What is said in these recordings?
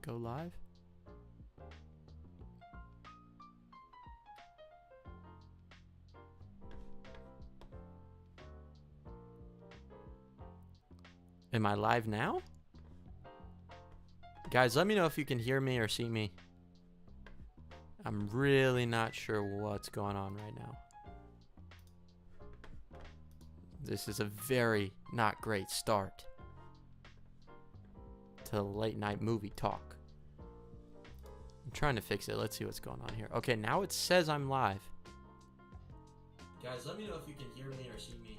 go live. Am I live now? Guys, let me know if you can hear me or see me. I'm really not sure what's going on right now. This is a very not great start to late night movie talk. I'm trying to fix it. Let's see what's going on here. Okay, now it says I'm live. Guys, let me know if you can hear me or see me.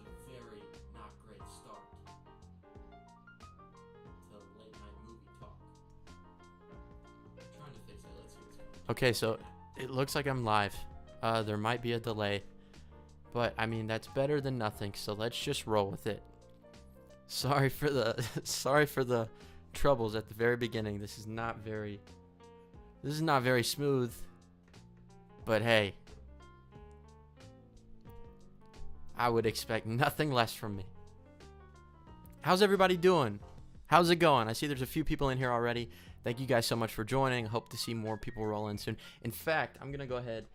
I'm really not sure what's going on. This is a very not great start to late night movie talk. I'm trying to fix it. Let's see what's going on. Okay, so it looks like I'm live. There might be a delay, but I mean that's better than nothing. So let's just roll with it. Sorry for the troubles at the very beginning. This is not very smooth. But hey, I would expect nothing less from me. How's everybody doing? How's it going? I see there's a few people in here already. Thank you guys so much for joining. Hope to see more people roll in soon. In fact, I'm going to go ahead.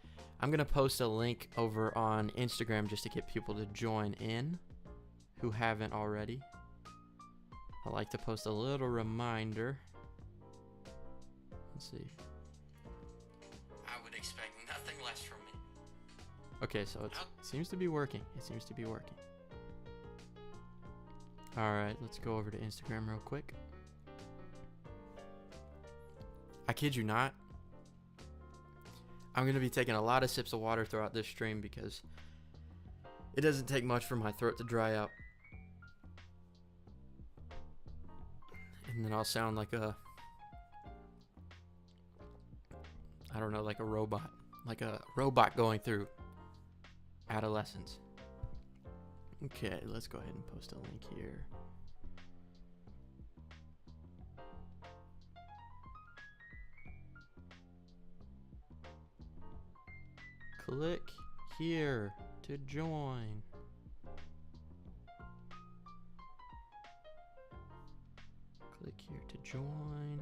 I'm going to post a link over on Instagram just to get people to join in who haven't already. I like to post a little reminder. Let's see. I would expect nothing less from me. Okay, so it seems to be working. It seems to be working. All right, let's go over to Instagram real quick. I kid you not. I'm going to be taking a lot of sips of water throughout this stream because it doesn't take much for my throat to dry out. And then I'll sound like a, I don't know, like a robot. Like a robot going through adolescence. Okay, let's go ahead and post a link here. Click here to join. Click here to join.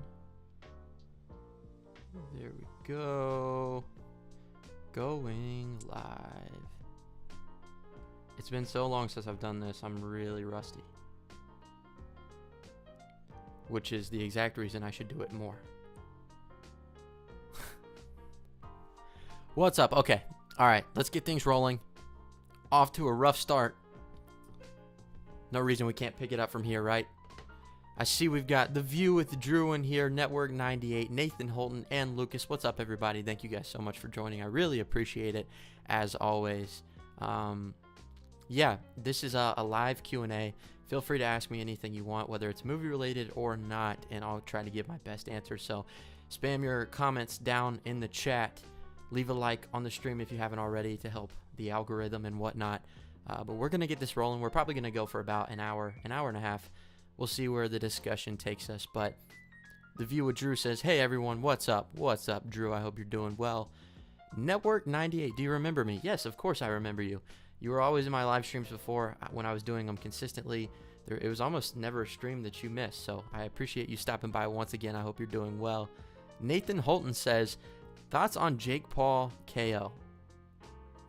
There we go. Going live. It's been so long since I've done this, I'm really rusty. Which is the exact reason I should do it more. What's up? Okay. All right. Let's get things rolling. Off to a rough start. No reason we can't pick it up from here, right? I see we've got The View with Drew in here, Network 98, Nathan Holton, and Lucas. What's up, everybody? Thank you guys so much for joining. I really appreciate it, as always. Yeah, this is a live Q&A. Feel free to ask me anything you want, whether it's movie-related or not, and I'll try to give my best answer. So spam your comments down in the chat. Leave a like on the stream if you haven't already to help the algorithm and whatnot. But we're going to get this rolling. We're probably going to go for about an hour and a half. We'll see where the discussion takes us. But The View with Drew says, hey, everyone, what's up? What's up, Drew? I hope you're doing well. Network 98, do you remember me? Yes, of course I remember you. You were always in my live streams before when I was doing them consistently. It was almost never a stream that you missed. So I appreciate you stopping by once again. I hope you're doing well. Nathan Holton says, thoughts on Jake Paul KO?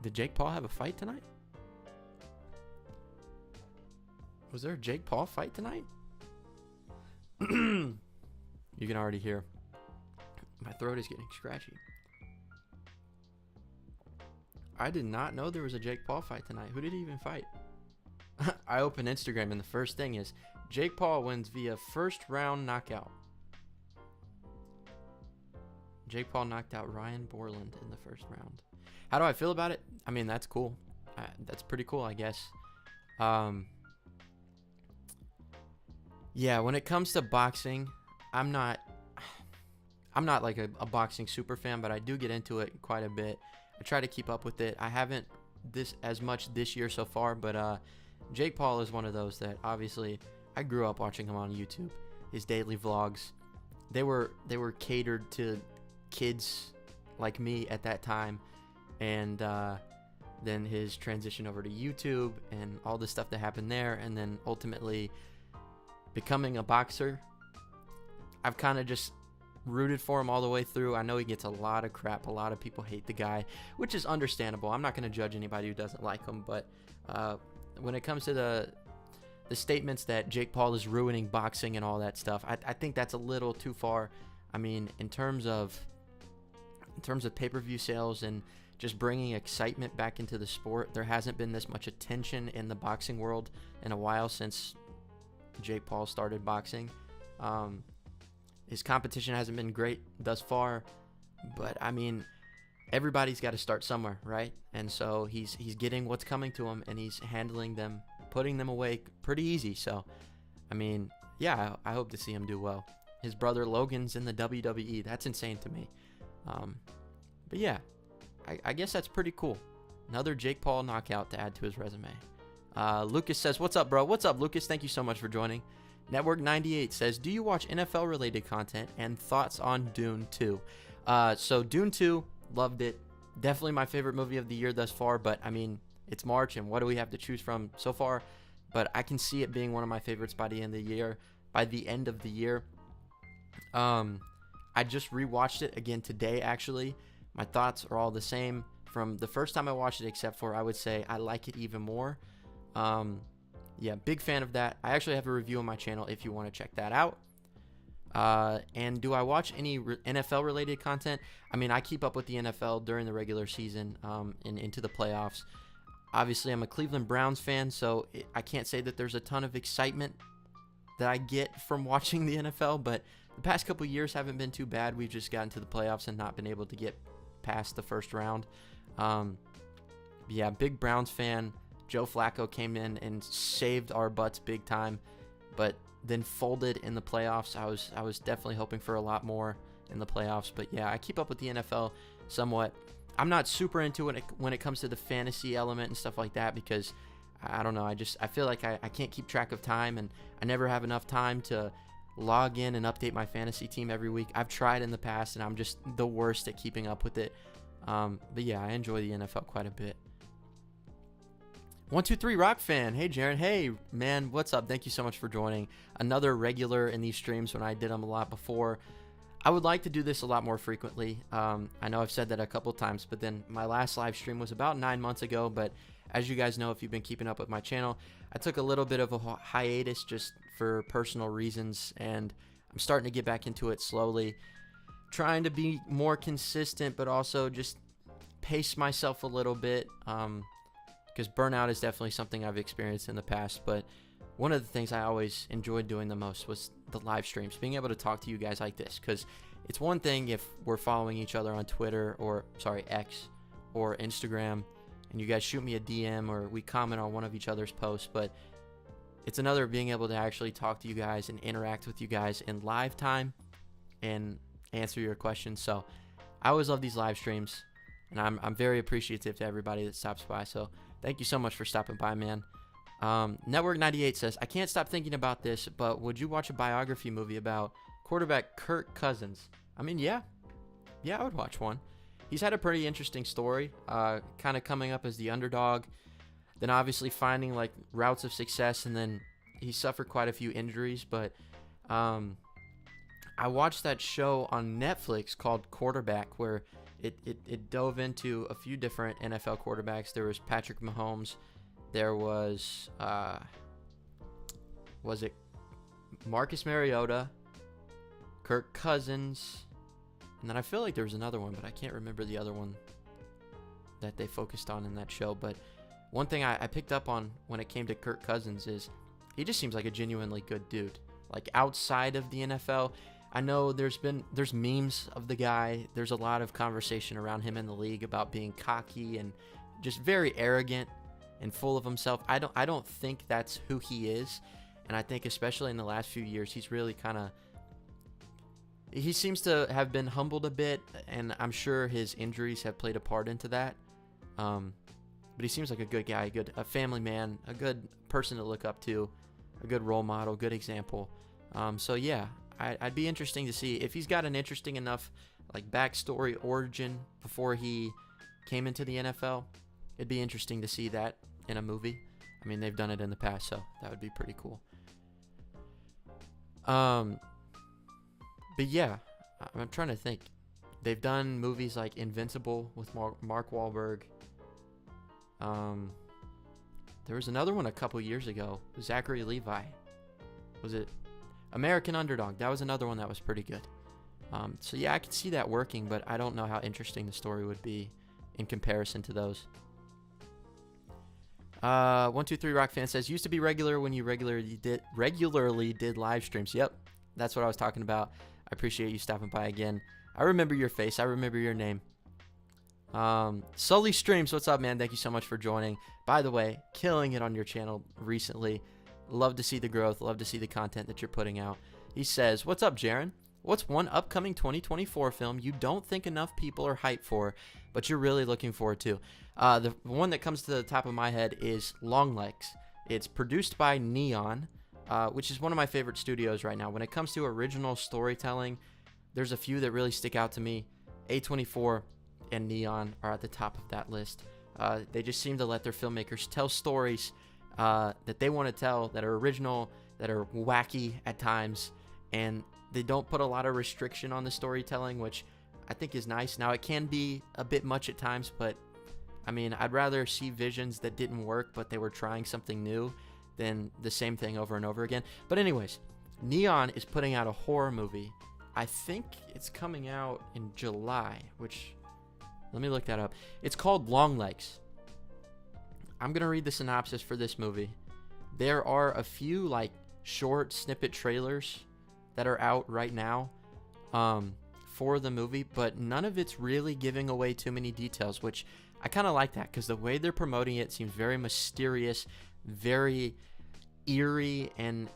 Did Jake Paul have a fight tonight? Was there a Jake Paul fight tonight? You can already hear my throat is getting scratchy. I did not know there was a Jake Paul fight tonight. Who did he even fight? I open Instagram and the first thing is Jake Paul wins via first round knockout. Jake Paul knocked out Ryan Borland in the first round. How do I feel about it? I mean, that's cool. That's pretty cool, I guess. Yeah, when it comes to boxing, I'm not like a boxing super fan, but I do get into it quite a bit. I try to keep up with it. I haven't as much this year so far, but Jake Paul is one of those that obviously I grew up watching him on YouTube. His daily vlogs, they were catered to kids like me at that time, and then his transition over to YouTube and all the stuff that happened there, and then ultimately becoming a boxer. I've kind of just rooted for him all the way through. I know he gets a lot of crap. A lot of people hate the guy, which is understandable. I'm not going to judge anybody who doesn't like him, but when it comes to the statements that Jake Paul is ruining boxing and all that stuff, I think that's a little too far. I mean, in terms of pay-per-view sales and just bringing excitement back into the sport, there hasn't been this much attention in the boxing world in a while since Jake Paul started boxing. His competition hasn't been great thus far, but I mean, everybody's got to start somewhere, right? And so he's getting what's coming to him, and he's handling them, putting them away pretty easy. So, I mean, yeah, I hope to see him do well. His brother Logan's in the WWE. That's insane to me. But yeah, I guess that's pretty cool. Another Jake Paul knockout to add to his resume. Lucas says, what's up, bro? What's up, Lucas? Thank you so much for joining. Network 98 says, do you watch NFL related content, and thoughts on Dune 2? So Dune 2, loved it. Definitely my favorite movie of the year thus far, but I mean, it's March, and what do we have to choose from so far? But I can see it being one of my favorites by the end of the year. I just rewatched it again today, actually. My thoughts are all the same from the first time I watched it, except for I would say I like it even more. Yeah, big fan of that. I actually have a review on my channel if you want to check that out. And do I watch any NFL related content? I mean, I keep up with the NFL during the regular season and into the playoffs. Obviously, I'm a Cleveland Browns fan, so I can't say that there's a ton of excitement that I get from watching the NFL, but the past couple years haven't been too bad. We've just gotten to the playoffs and not been able to get past the first round. Yeah, big Browns fan. Joe Flacco came in and saved our butts big time, but then folded in the playoffs. I was definitely hoping for a lot more in the playoffs, but yeah, I keep up with the NFL somewhat. I'm not super into it when it comes to the fantasy element and stuff like that, because I don't know, I feel like I can't keep track of time, and I never have enough time to log in and update my fantasy team every week. I've tried in the past, and I'm just the worst at keeping up with it. But yeah, I enjoy the NFL quite a bit. 123 Rock fan. Hey, Jaren. Hey, man. What's up? Thank you so much for joining. Another regular in these streams when I did them a lot before. I would like to do this a lot more frequently. I know I've said that a couple times, but then my last live stream was about 9 months ago. But as you guys know, if you've been keeping up with my channel, I took a little bit of a hiatus just for personal reasons, and I'm starting to get back into it slowly, trying to be more consistent, but also just pace myself a little bit. Because burnout is definitely something I've experienced in the past, but one of the things I always enjoyed doing the most was the live streams, being able to talk to you guys like this, because it's one thing if we're following each other on Twitter, or X or Instagram, and you guys shoot me a DM or we comment on one of each other's posts, but it's another being able to actually talk to you guys and interact with you guys in live time and answer your questions. So I always love these live streams, and I'm very appreciative to everybody that stops by. So thank you so much for stopping by, man. Network 98 says, I can't stop thinking about this, but would you watch a biography movie about quarterback Kirk Cousins? I mean, yeah, I would watch one. He's had a pretty interesting story, kind of coming up as the underdog, then obviously finding like routes of success, and then he suffered quite a few injuries. But I watched that show on Netflix called Quarterback, where it dove into a few different NFL quarterbacks. There was Patrick Mahomes. There was it Marcus Mariota, Kirk Cousins, and then I feel like there was another one, but I can't remember the other one that they focused on in that show. But one thing I picked up on when it came to Kirk Cousins is he just seems like a genuinely good dude. Like outside of the NFL, I know there's memes of the guy. There's a lot of conversation around him in the league about being cocky and just very arrogant and full of himself. I don't think that's who he is. And I think especially in the last few years, he's really he seems to have been humbled a bit, and I'm sure his injuries have played a part into that. But he seems like a good guy, a family man, a good person to look up to, a good role model, good example. So yeah, I'd be interesting to see if he's got an interesting enough like backstory origin before he came into the NFL. It'd be interesting to see that in a movie. I mean, they've done it in the past, so that would be pretty cool. But yeah, I'm trying to think. They've done movies like Invincible with Mark Wahlberg. There was another one a couple years ago. Zachary Levi. Was it American Underdog? That was another one that was pretty good. So yeah, I could see that working, but I don't know how interesting the story would be in comparison to those. 123 Rock Fan says, used to be regular when you regularly did live streams. Yep, that's what I was talking about. I appreciate you stopping by again. I remember your face. I remember your name. Sully Streams, what's up, man? Thank you so much for joining. By the way, killing it on your channel recently. Love to see the growth. Love to see the content that you're putting out. He says, what's up, Jaren? What's one upcoming 2024 film you don't think enough people are hyped for, but you're really looking forward to? The one that comes to the top of my head is Longlegs. It's produced by Neon, which is one of my favorite studios right now. When it comes to original storytelling, there's a few that really stick out to me. A24 and Neon are at the top of that list. They just seem to let their filmmakers tell stories that they want to tell, that are original, that are wacky at times, and they don't put a lot of restriction on the storytelling, which I think is nice. Now, it can be a bit much at times, but I mean, I'd rather see visions that didn't work, but they were trying something new, than the same thing over and over again. But anyways, Neon is putting out a horror movie. I think it's coming out in July, which, let me look that up. It's called Longlegs. I'm going to read the synopsis for this movie. There are a few like short snippet trailers that are out right now for the movie, but none of it's really giving away too many details, which I kind of like that, because the way they're promoting it seems very mysterious, very eerie, and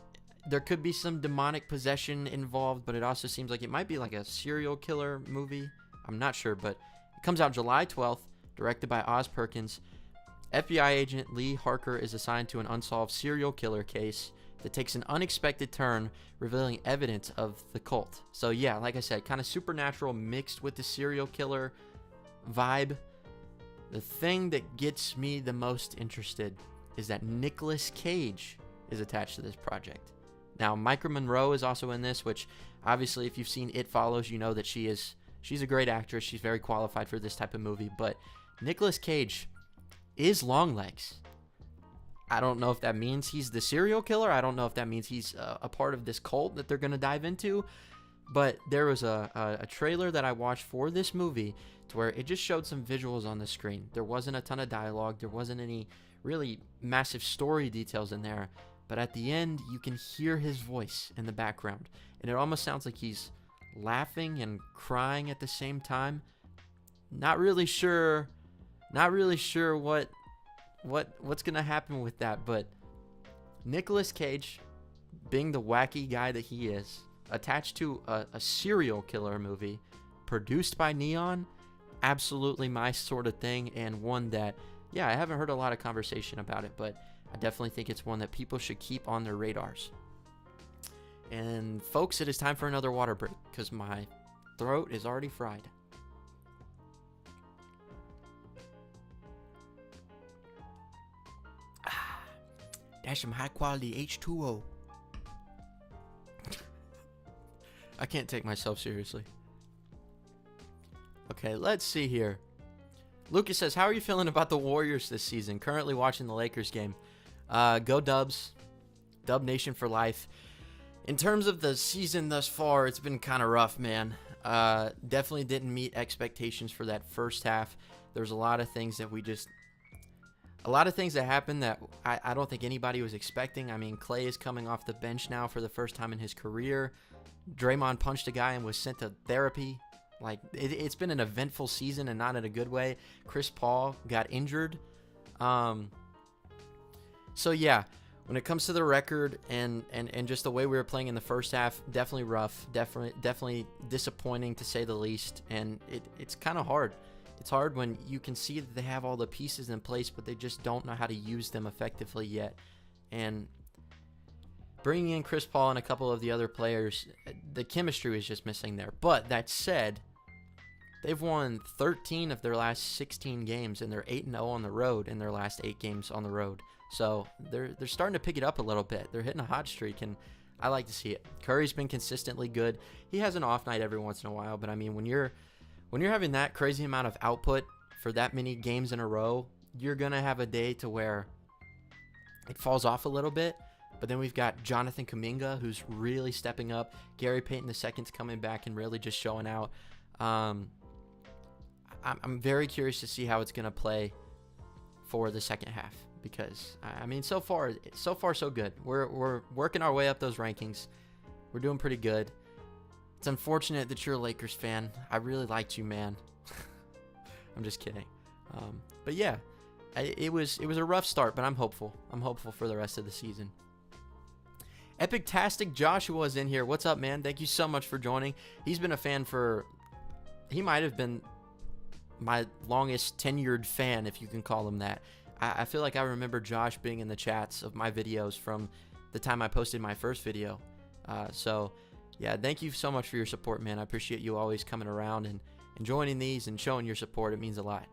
there could be some demonic possession involved, but it also seems like it might be like a serial killer movie. I'm not sure, but it comes out July 12th, directed by Oz Perkins. FBI agent Lee Harker is assigned to an unsolved serial killer case that takes an unexpected turn, revealing evidence of the cult. So yeah, like I said, kind of supernatural mixed with the serial killer vibe. The thing that gets me the most interested is that Nicolas Cage is attached to this project. Now, Micah Monroe is also in this, which obviously if you've seen It Follows, you know that she's a great actress. She's very qualified for this type of movie, but Nicolas Cage is Longlegs. I don't know if that means he's the serial killer. I don't know if that means he's a part of this cult that they're going to dive into. But there was a trailer that I watched for this movie to where it just showed some visuals on the screen. There wasn't a ton of dialogue. There wasn't any really massive story details in there. But at the end, you can hear his voice in the background. And it almost sounds like he's laughing and crying at the same time. Not really sure what's gonna happen with that, but Nicolas Cage, being the wacky guy that he is, attached to a serial killer movie produced by Neon, absolutely my sort of thing, and one that, yeah, I haven't heard a lot of conversation about it, but I definitely think it's one that people should keep on their radars. And folks, it is time for another water break, because my throat is already fried. That's some high quality H2O. I can't take myself seriously. Okay, let's see here. Lucas says, how are you feeling about the Warriors this season? Currently watching the Lakers game. Go Dubs. Dub Nation for life. In terms of the season thus far, it's been kind of rough, man. Definitely didn't meet expectations for that first half. There's a lot of things that happened that I don't think anybody was expecting. I mean, Clay is coming off the bench now for the first time in his career. Draymond punched a guy and was sent to therapy. Like, it's been an eventful season and not in a good way. Chris Paul got injured. So, yeah, when it comes to the record and just the way we were playing in the first half, definitely rough. Definitely disappointing, to say the least. And it's kind of hard. It's hard when you can see that they have all the pieces in place, but they just don't know how to use them effectively yet. And bringing in Chris Paul and a couple of the other players, the chemistry is just missing there. But that said, They've won 13 of their last 16 games, and they're 8-0 on the road in their last 8 games on the road. So they're starting to pick it up a little bit. They're hitting a hot streak, and I like to see it. Curry's been consistently good. He has an off night every once in a while, but I mean, when you're having that crazy amount of output for that many games in a row, you're gonna have a day to where it falls off a little bit. But then we've got Jonathan Kuminga, who's really stepping up. Gary Payton II's coming back and really just showing out. I'm very curious to see how it's gonna play for the second half, because I mean, so far so good. We're working our way up those rankings. We're doing pretty good. It's unfortunate that you're a Lakers fan. I really liked you, man. I'm just kidding. But yeah, it was a rough start, but I'm hopeful. I'm hopeful for the rest of the season. Epic-tastic Joshua is in here. What's up, man? Thank you so much for joining. He's been a fan he might have been my longest tenured fan, if you can call him that. I feel like I remember Josh being in the chats of my videos from the time I posted my first video. So yeah, thank you so much for your support, man. I appreciate you always coming around and joining these and showing your support. It means a lot.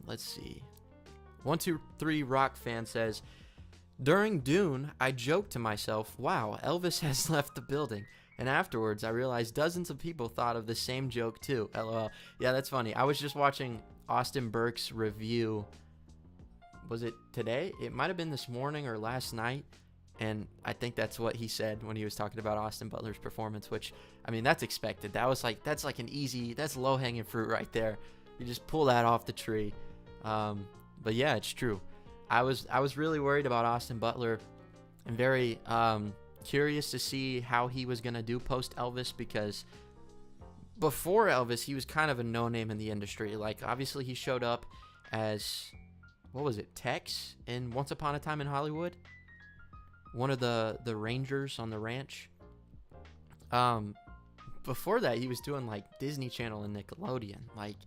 Let's see. 123 Rock fan says, during Dune, I joked to myself, wow, Elvis has left the building. And afterwards, I realized dozens of people thought of the same joke too. LOL. Yeah, that's funny. I was just watching Austin Burke's review. Was it today? It might have been this morning or last night. And I think that's what he said when he was talking about Austin Butler's performance, which, I mean, that's expected. That's like an easy, that's low-hanging fruit right there. You just pull that off the tree. But yeah, it's true. I was really worried about Austin Butler, and very curious to see how he was going to do post Elvis, because before Elvis, he was kind of a no-name in the industry. Like, obviously, he showed up as, what was it, Tex in Once Upon a Time in Hollywood? One of the Rangers on the ranch. Before that, he was doing, like, Disney Channel and Nickelodeon. Like,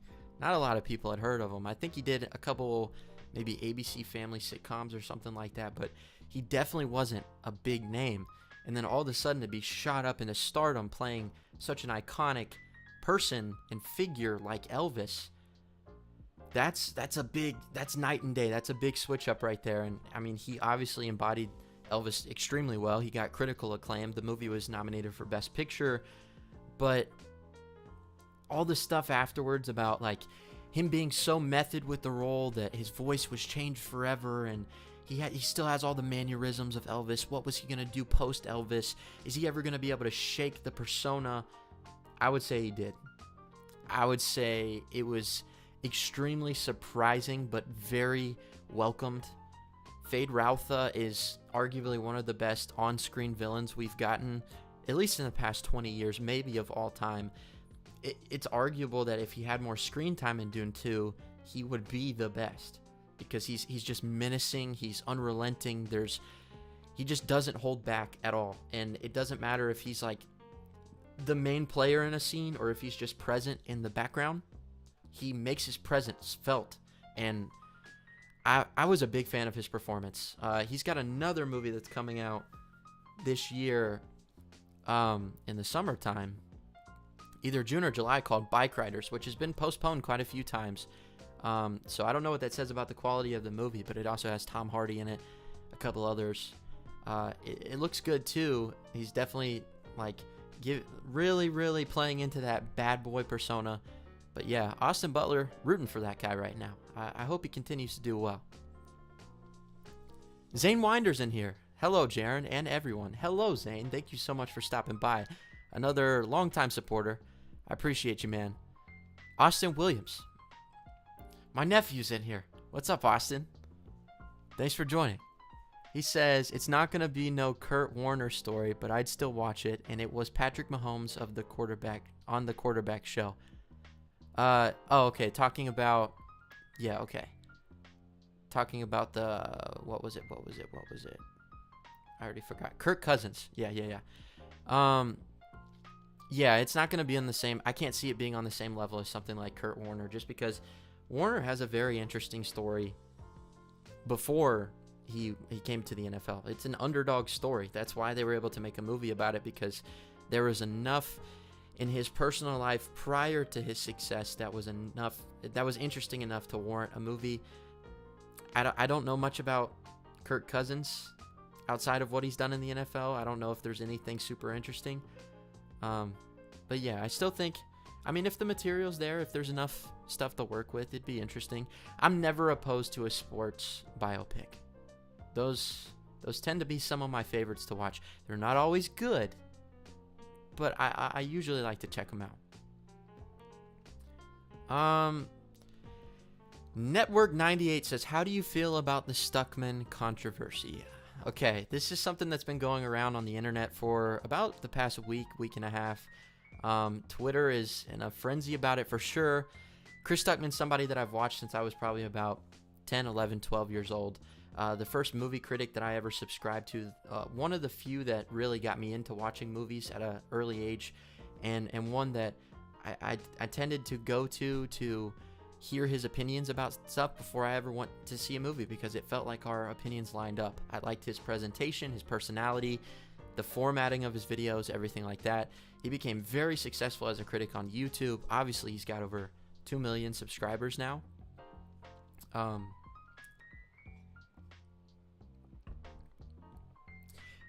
not a lot of people had heard of him. I think he did a couple, maybe ABC Family sitcoms or something like that, but he definitely wasn't a big name. And then all of a sudden to be shot up into stardom playing such an iconic person and figure like Elvis, that's night and day. That's a big switch up right there. And I mean, he obviously embodied Elvis extremely well. He got critical acclaim. The movie was nominated for Best Picture, but all the stuff afterwards about like him being so method with the role that his voice was changed forever, and he still has all the mannerisms of Elvis. What was he going to do post Elvis? Is he ever going to be able to shake the persona? I would say he did. I would say it was extremely surprising, but very welcomed. Fade Routha is arguably one of the best on-screen villains we've gotten, at least in the past 20 years, maybe of all time. It's arguable that if he had more screen time in Dune 2, he would be the best, because he's just menacing, he's unrelenting, he just doesn't hold back at all. And it doesn't matter if he's like the main player in a scene or if he's just present in the background. He makes his presence felt, and I was a big fan of his performance. He's got another movie that's coming out this year in the summertime, either June or July, called Bike Riders, which has been postponed quite a few times. So I don't know what that says about the quality of the movie, but it also has Tom Hardy in it, a couple others. It looks good too. He's definitely like really playing into that bad boy persona. But yeah, Austin Butler, rooting for that guy right now. I hope he continues to do well. Zane Winder's in here. Hello, Jaren, and everyone. Hello, Zane. Thank you so much for stopping by. Another longtime supporter. I appreciate you, man. Austin Williams. My nephew's in here. What's up, Austin? Thanks for joining. He says, it's not going to be no Kurt Warner story, but I'd still watch it, and it was Patrick Mahomes on the quarterback show. Oh, okay. Talking about Talking about what was it? I already forgot. Kirk Cousins. Yeah. Yeah, it's not going to be on the same, I can't see it being on the same level as something like Kurt Warner, just because Warner has a very interesting story before he came to the NFL. It's an underdog story. That's why they were able to make a movie about it, because there was enough in his personal life prior to his success that was interesting enough to warrant a movie. I don't know much about Kirk Cousins outside of what he's done in the NFL. I don't know if there's anything super interesting. But yeah, I still think, I mean, if the material's there, if there's enough stuff to work with, it'd be interesting. I'm never opposed to a sports biopic. Those tend to be some of my favorites to watch. They're not always good, but I usually like to check them out. Network 98 says, how do you feel about the Stuckman controversy? Okay, this is something that's been going around on the internet for about the past week and a half. Twitter is in a frenzy about it for sure. Chris Stuckman's somebody that I've watched since I was probably about 10, 11, 12 years old. The first movie critic that I ever subscribed to, one of the few that really got me into watching movies at an early age, and one that I tended to go to hear his opinions about stuff before I ever went to see a movie, because it felt like our opinions lined up. I liked his presentation, his personality, the formatting of his videos, everything like that. He became very successful as a critic on YouTube. Obviously, he's got over 2 million subscribers now.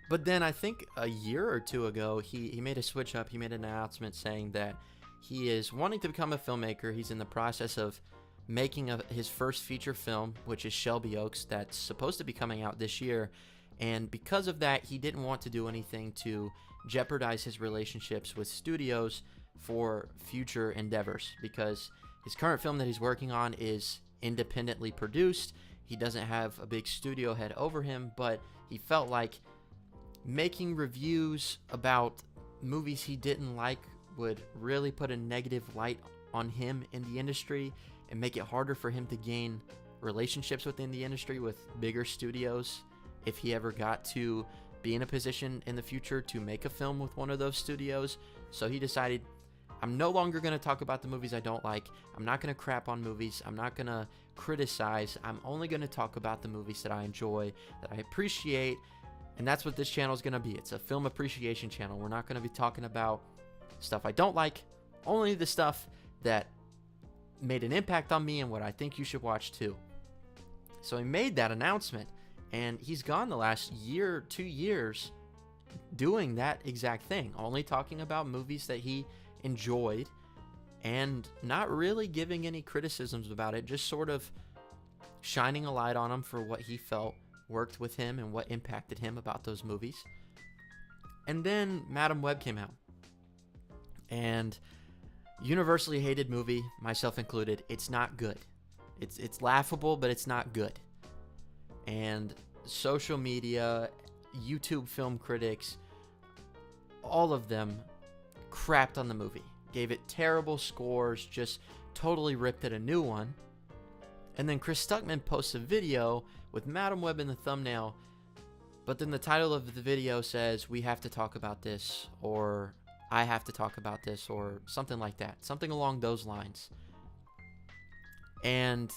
But then I think a year or two ago, he made a switch up. He made an announcement saying that he is wanting to become a filmmaker. He's in the process of making his first feature film, which is Shelby Oaks, that's supposed to be coming out this year. And because of that, he didn't want to do anything to jeopardize his relationships with studios for future endeavors, because his current film that he's working on is independently produced. He doesn't have a big studio head over him, but he felt like making reviews about movies he didn't like would really put a negative light on him in the industry and make it harder for him to gain relationships within the industry with bigger studios if he ever got to be in a position in the future to make a film with one of those studios. So he decided, I'm no longer going to talk about the movies I don't like. I'm not going to crap on movies. I'm not going to criticize. I'm only going to talk about the movies that I enjoy, that I appreciate. And that's what this channel is going to be. It's a film appreciation channel. We're not going to be talking about stuff I don't like, only the stuff that made an impact on me and what I think you should watch too. So he made that announcement, and he's gone the last year, 2 years doing that exact thing, only talking about movies that he enjoyed and not really giving any criticisms about it, just sort of shining a light on them for what he felt worked with him and what impacted him about those movies. And then Madam Web came out, and universally hated movie, myself included. It's not good. It's laughable, but it's not good. And social media, YouTube film critics, all of them crapped on the movie, gave it terrible scores, just totally ripped it a new one. And then Chris Stuckman posts a video with Madam Web in the thumbnail, but then the title of the video says, we have to talk about this, or I have to talk about this, or something like that, something along those lines. And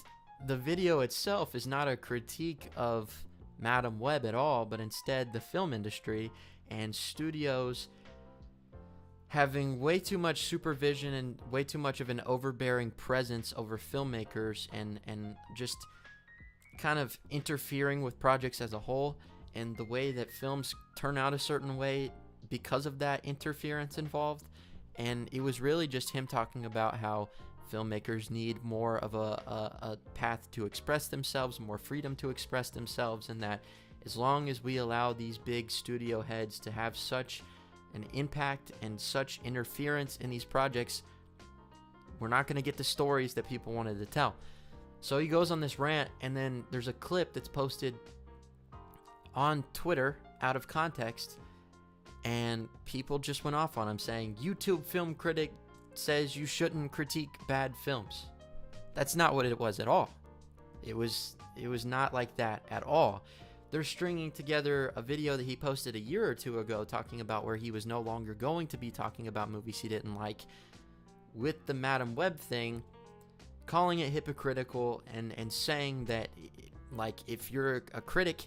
the video itself is not a critique of Madam Web at all, but instead the film industry and studios having way too much supervision and way too much of an overbearing presence over filmmakers, and just kind of interfering with projects as a whole, and the way that films turn out a certain way because of that interference involved. And it was really just him talking about how filmmakers need more of a path to express themselves, more freedom to express themselves, and that as long as we allow these big studio heads to have such an impact and such interference in these projects, we're not going to get the stories that people wanted to tell. So he goes on this rant, and then there's a clip that's posted on Twitter out of context, and people just went off on him saying, YouTube film critic says you shouldn't critique bad films. That's not what it was at all. It was not like that at all. They're stringing together a video that he posted a year or two ago talking about where he was no longer going to be talking about movies he didn't like, with the Madam Web thing, calling it hypocritical, and saying that, like, if you're a critic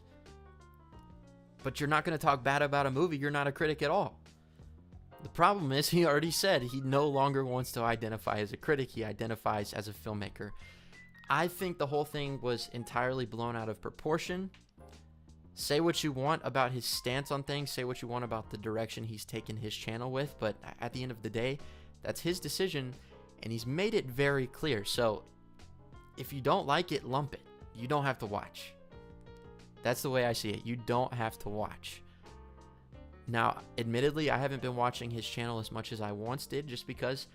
but you're not going to talk bad about a movie, you're not a critic at all. The problem is he already said he no longer wants to identify as a critic. He identifies as a filmmaker. I think the whole thing was entirely blown out of proportion. Say what you want about his stance on things, say what you want about the direction he's taken his channel with, but at the end of the day, that's his decision, and he's made it very clear. So if you don't like it, lump it. You don't have to watch. That's the way I see it. You don't have to watch. Now, admittedly, I haven't been watching his channel as much as I once did, just because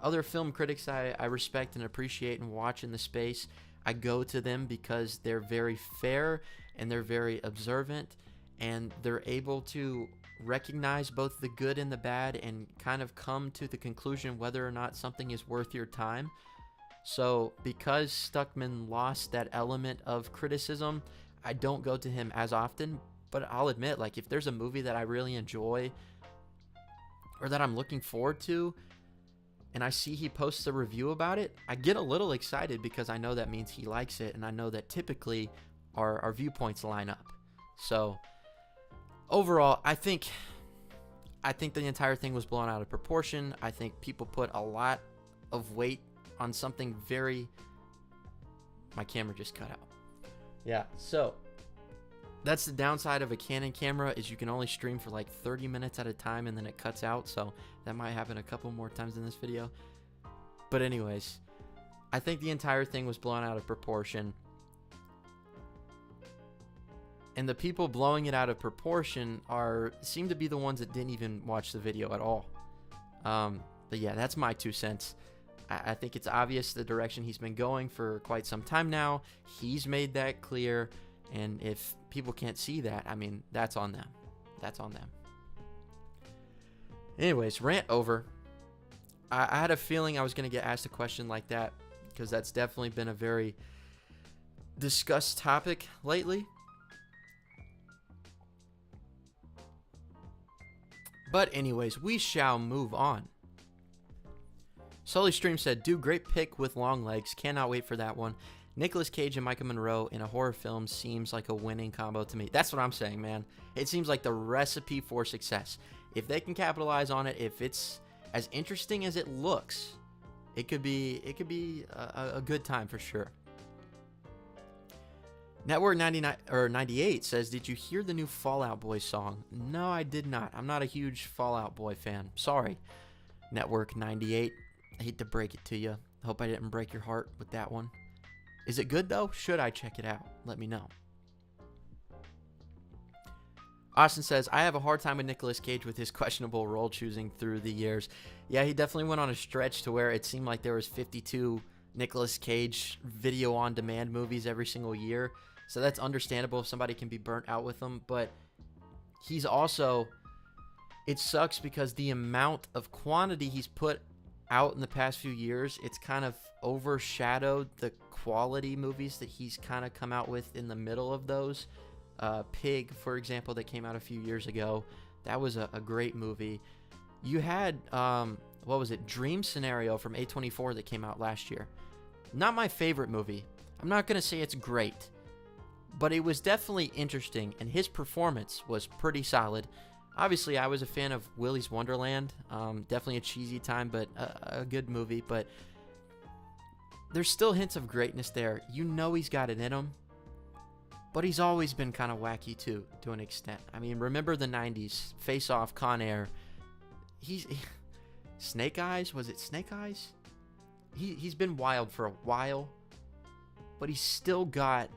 other film critics I respect and appreciate and watch in the space, I go to them because they're very fair and they're very observant, and they're able to recognize both the good and the bad and kind of come to the conclusion whether or not something is worth your time. So because Stuckman lost that element of criticism, I don't go to him as often. But I'll admit, like, if there's a movie that I really enjoy or that I'm looking forward to, and I see he posts a review about it, I get a little excited because I know that means he likes it, and I know that typically our viewpoints line up. So overall, I think the entire thing was blown out of proportion. I think people put a lot of weight on something very... My camera just cut out. Yeah, so that's the downside of a Canon camera, is you can only stream for like 30 minutes at a time and then it cuts out. So that might happen a couple more times in this video. But anyways, I think the entire thing was blown out of proportion. And the people blowing it out of proportion seem to be the ones that didn't even watch the video at all. But yeah, that's my 2 cents. I think it's obvious the direction he's been going for quite some time now. He's made that clear. And if people can't see that, I mean, that's on them. That's on them. Anyways, rant over. I had a feeling I was going to get asked a question like that, because that's definitely been a very discussed topic lately. But anyways, we shall move on. Sully Stream said, "Dude, great pick with long legs. Cannot wait for that one. Nicolas Cage and Micah Monroe in a horror film seems like a winning combo to me." That's what I'm saying, man. It seems like the recipe for success. If they can capitalize on it, if it's as interesting as it looks, it could be a good time for sure. Network 99 or 98 says, "Did you hear the new Fall Out Boy song?" No, I did not. I'm not a huge Fall Out Boy fan. Sorry, Network 98. I hate to break it to you. Hope I didn't break your heart with that one. Is it good though? Should I check it out? Let me know. Austin says, "I have a hard time with Nicolas Cage with his questionable role choosing through the years." Yeah, he definitely went on a stretch to where it seemed like there was 52 Nicolas Cage video on demand movies every single year. So that's understandable if somebody can be burnt out with them. But he's also, it sucks because the amount of quantity he's put out in the past few years, it's kind of overshadowed the quality movies that he's kind of come out with in the middle of those. Pig, for example, that came out a few years ago. That was a great movie. You had, what was it? Dream Scenario from A24 that came out last year. Not my favorite movie. I'm not going to say it's great, but it was definitely interesting, and his performance was pretty solid. Obviously, I was a fan of Willy's Wonderland. Definitely a cheesy time, but a good movie. But there's still hints of greatness there. You know he's got it in him. But he's always been kind of wacky, too, to an extent. I mean, remember the 90s. Face Off, Con Air. Snake Eyes? Was it Snake Eyes? He's been wild for a while. But he's still got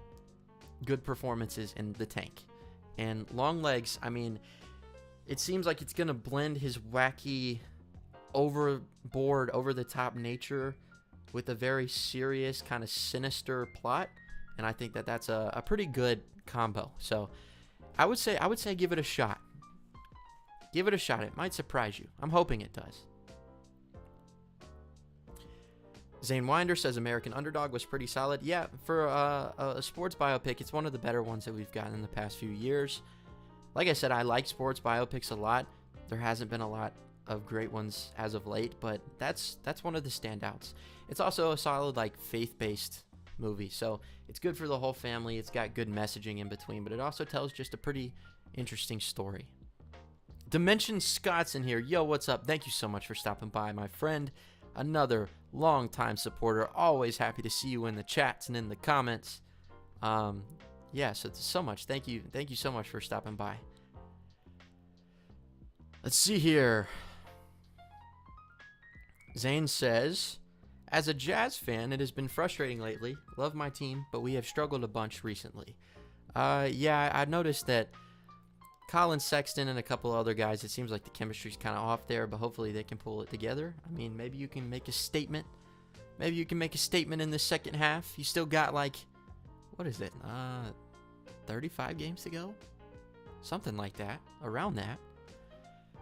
good performances in the tank. And Long Legs, I mean, it seems like it's going to blend his wacky, overboard, over-the-top nature with a very serious, kind of sinister plot. And I think that that's a pretty good combo. So I would say give it a shot. Give it a shot. It might surprise you. I'm hoping it does. Zane Winder says American Underdog was pretty solid. Yeah, for a sports biopic, it's one of the better ones that we've gotten in the past few years. Like I said, I like sports biopics a lot. There hasn't been a lot of great ones as of late, but that's one of the standouts. It's also a solid, like, faith-based movie, so it's good for the whole family. It's got good messaging in between, but it also tells just a pretty interesting story. Dimension Scott's in here. Yo, what's up? Thank you so much for stopping by, my friend. Another long-time supporter. Always happy to see you in the chats and in the comments. Yeah, so much. Thank you so much for stopping by. Let's see here. Zane says, as a Jazz fan, it has been frustrating lately. Love my team, but we have struggled a bunch recently. Yeah, I noticed that Colin Sexton and a couple other guys, it seems like the chemistry's kind of off there, but hopefully they can pull it together. I mean, maybe you can make a statement. Maybe you can make a statement in the second half. You still got like, what is it? 35 games to go? Something like that. Around that.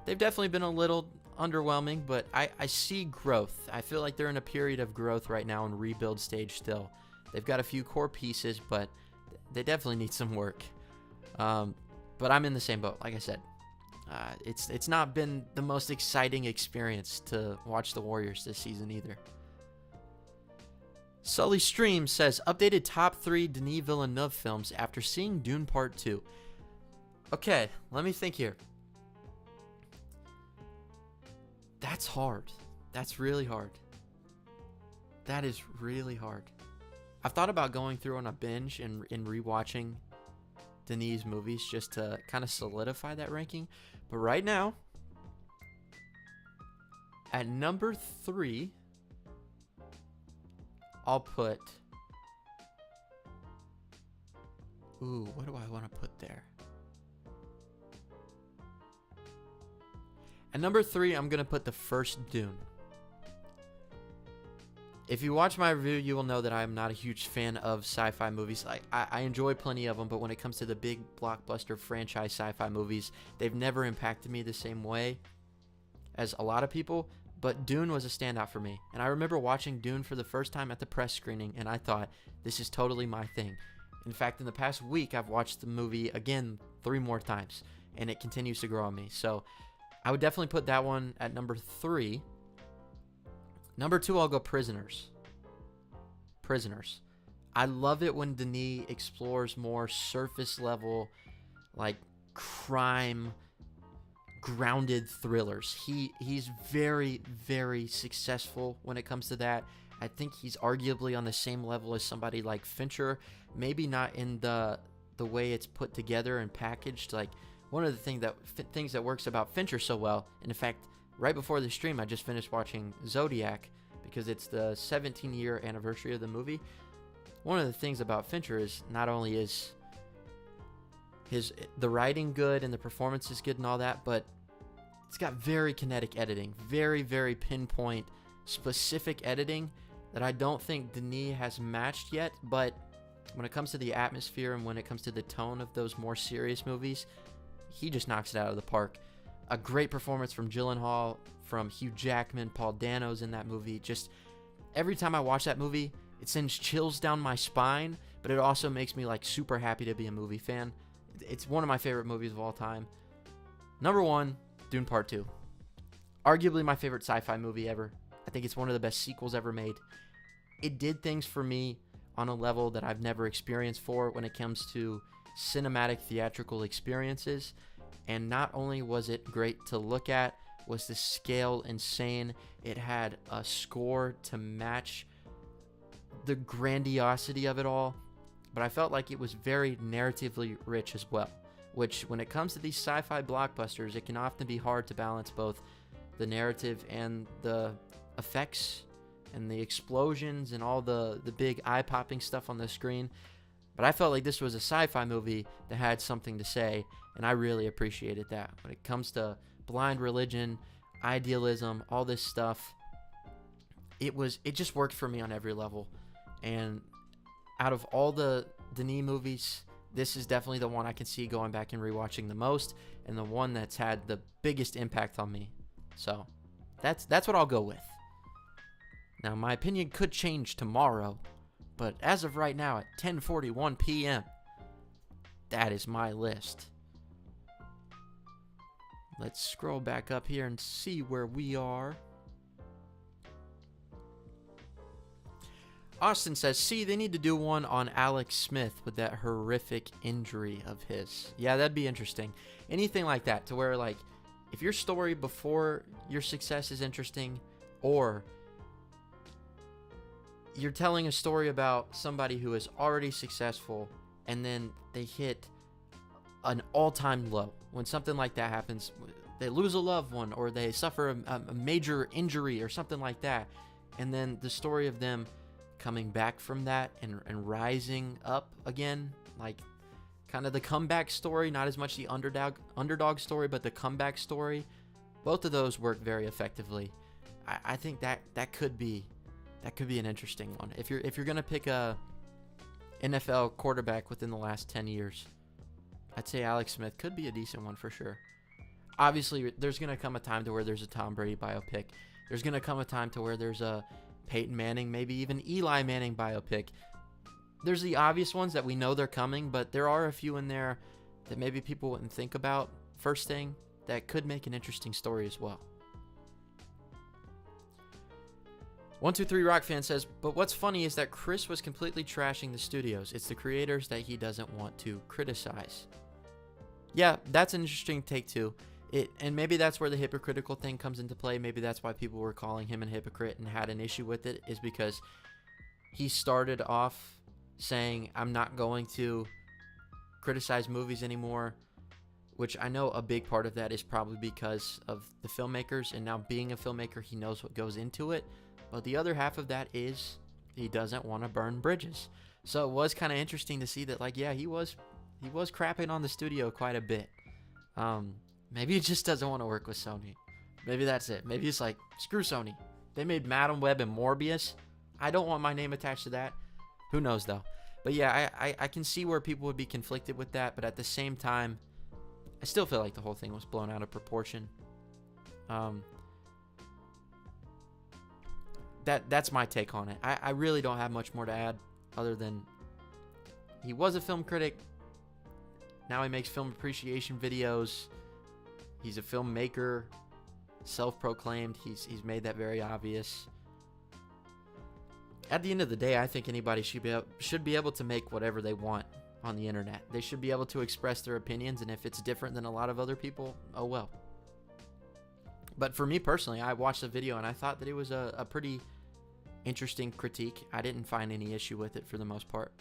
They've definitely been a little underwhelming, but I see growth. I feel like they're in a period of growth right now in rebuild stage still. They've got a few core pieces, but they definitely need some work. But I'm in the same boat. Like I said, it's not been the most exciting experience to watch the Warriors this season either. Sully Stream says, updated top 3 Denis Villeneuve films after seeing Dune Part 2. Okay, let me think here. That's hard. That's really hard. That is really hard. I've thought about going through on a binge and rewatching Denis' movies just to kind of solidify that ranking. But right now, at number 3, I'll put... Ooh, what do I want to put there? At number 3, I'm going to put the first Dune. If you watch my review, you will know that I am not a huge fan of sci-fi movies. I enjoy plenty of them, but when it comes to the big blockbuster franchise sci-fi movies, they've never impacted me the same way as a lot of people. But Dune was a standout for me. And I remember watching Dune for the first time at the press screening, and I thought, this is totally my thing. In fact, in the past week, I've watched the movie again 3 more times, and it continues to grow on me. So I would definitely put that one at number 3. Number 2, I'll go Prisoners. Prisoners. I love it when Denis explores more surface level, like crime, grounded thrillers. He's very, very successful when it comes to that. I think he's arguably on the same level as somebody like Fincher. Maybe not in the way it's put together and packaged. Like one of the things that works about Fincher so well, and in fact, right before the stream, I just finished watching Zodiac because it's the 17-year anniversary of the movie. One of the things about Fincher is not only is the writing good and the performance is good and all that, but it's got very kinetic editing, very, very pinpoint, specific editing that I don't think Denis has matched yet. But when it comes to the atmosphere and when it comes to the tone of those more serious movies, he just knocks it out of the park. A great performance from Gyllenhaal, from Hugh Jackman, Paul Dano's in that movie. Just every time I watch that movie, it sends chills down my spine, but it also makes me like super happy to be a movie fan. It's one of my favorite movies of all time. Number 1, Dune Part 2. Arguably my favorite sci-fi movie ever. I think it's one of the best sequels ever made. It did things for me on a level that I've never experienced for when it comes to cinematic theatrical experiences. And not only was it great to look at, was the scale insane. It had a score to match the grandiosity of it all. But I felt like it was very narratively rich as well. Which, when it comes to these sci-fi blockbusters, it can often be hard to balance both the narrative and the effects and the explosions and all the big eye-popping stuff on the screen. But I felt like this was a sci-fi movie that had something to say, and I really appreciated that. When it comes to blind religion, idealism, all this stuff, it just worked for me on every level. And out of all the Denis movies, this is definitely the one I can see going back and rewatching the most, and the one that's had the biggest impact on me. So that's what I'll go with. Now, my opinion could change tomorrow, but as of right now at 10:41 p.m., that is my list. Let's scroll back up here and see where we are. Austin says, see, they need to do one on Alex Smith with that horrific injury of his. Yeah, that'd be interesting. Anything like that, to where, like, if your story before your success is interesting, or you're telling a story about somebody who is already successful and then they hit an all-time low. When something like that happens, they lose a loved one or they suffer a major injury or something like that, and then the story of them coming back from that and rising up again, like kind of the comeback story, not as much the underdog story, but the comeback story. Both of those work very effectively. I think that could be an interesting one. If you're gonna pick a NFL quarterback within the last 10 years, I'd say Alex Smith could be a decent one for sure. Obviously, there's gonna come a time to where there's a Tom Brady biopic. There's gonna come a time to where there's a Peyton Manning, maybe even Eli Manning biopic. There's the obvious ones that we know they're coming, but there are a few in there that maybe people wouldn't think about first thing that could make an interesting story as well. 123 Rock Fan says, but what's funny is that Chris was completely trashing the studios. It's the creators that he doesn't want to criticize. Yeah, that's an interesting take too. And maybe that's where the hypocritical thing comes into play. Maybe that's why people were calling him a hypocrite and had an issue with it, is because he started off saying, I'm not going to criticize movies anymore, which I know a big part of that is probably because of the filmmakers, and now being a filmmaker, he knows what goes into it. But the other half of that is he doesn't want to burn bridges. So it was kind of interesting to see that, like, yeah, he was crapping on the studio quite a bit. Maybe he just doesn't want to work with Sony. Maybe that's it. Maybe he's like, screw Sony. They made Madam Web and Morbius. I don't want my name attached to that. Who knows, though? But yeah, I can see where people would be conflicted with that. But at the same time, I still feel like the whole thing was blown out of proportion. That's my take on it. I really don't have much more to add other than he was a film critic. Now he makes film appreciation videos. He's a filmmaker, self-proclaimed. He's made that very obvious. At the end of the day, I think anybody should be able to make whatever they want on the internet. They should be able to express their opinions, and if it's different than a lot of other people, oh well. But for me personally, I watched the video and I thought that it was a pretty interesting critique. I didn't find any issue with it for the most part.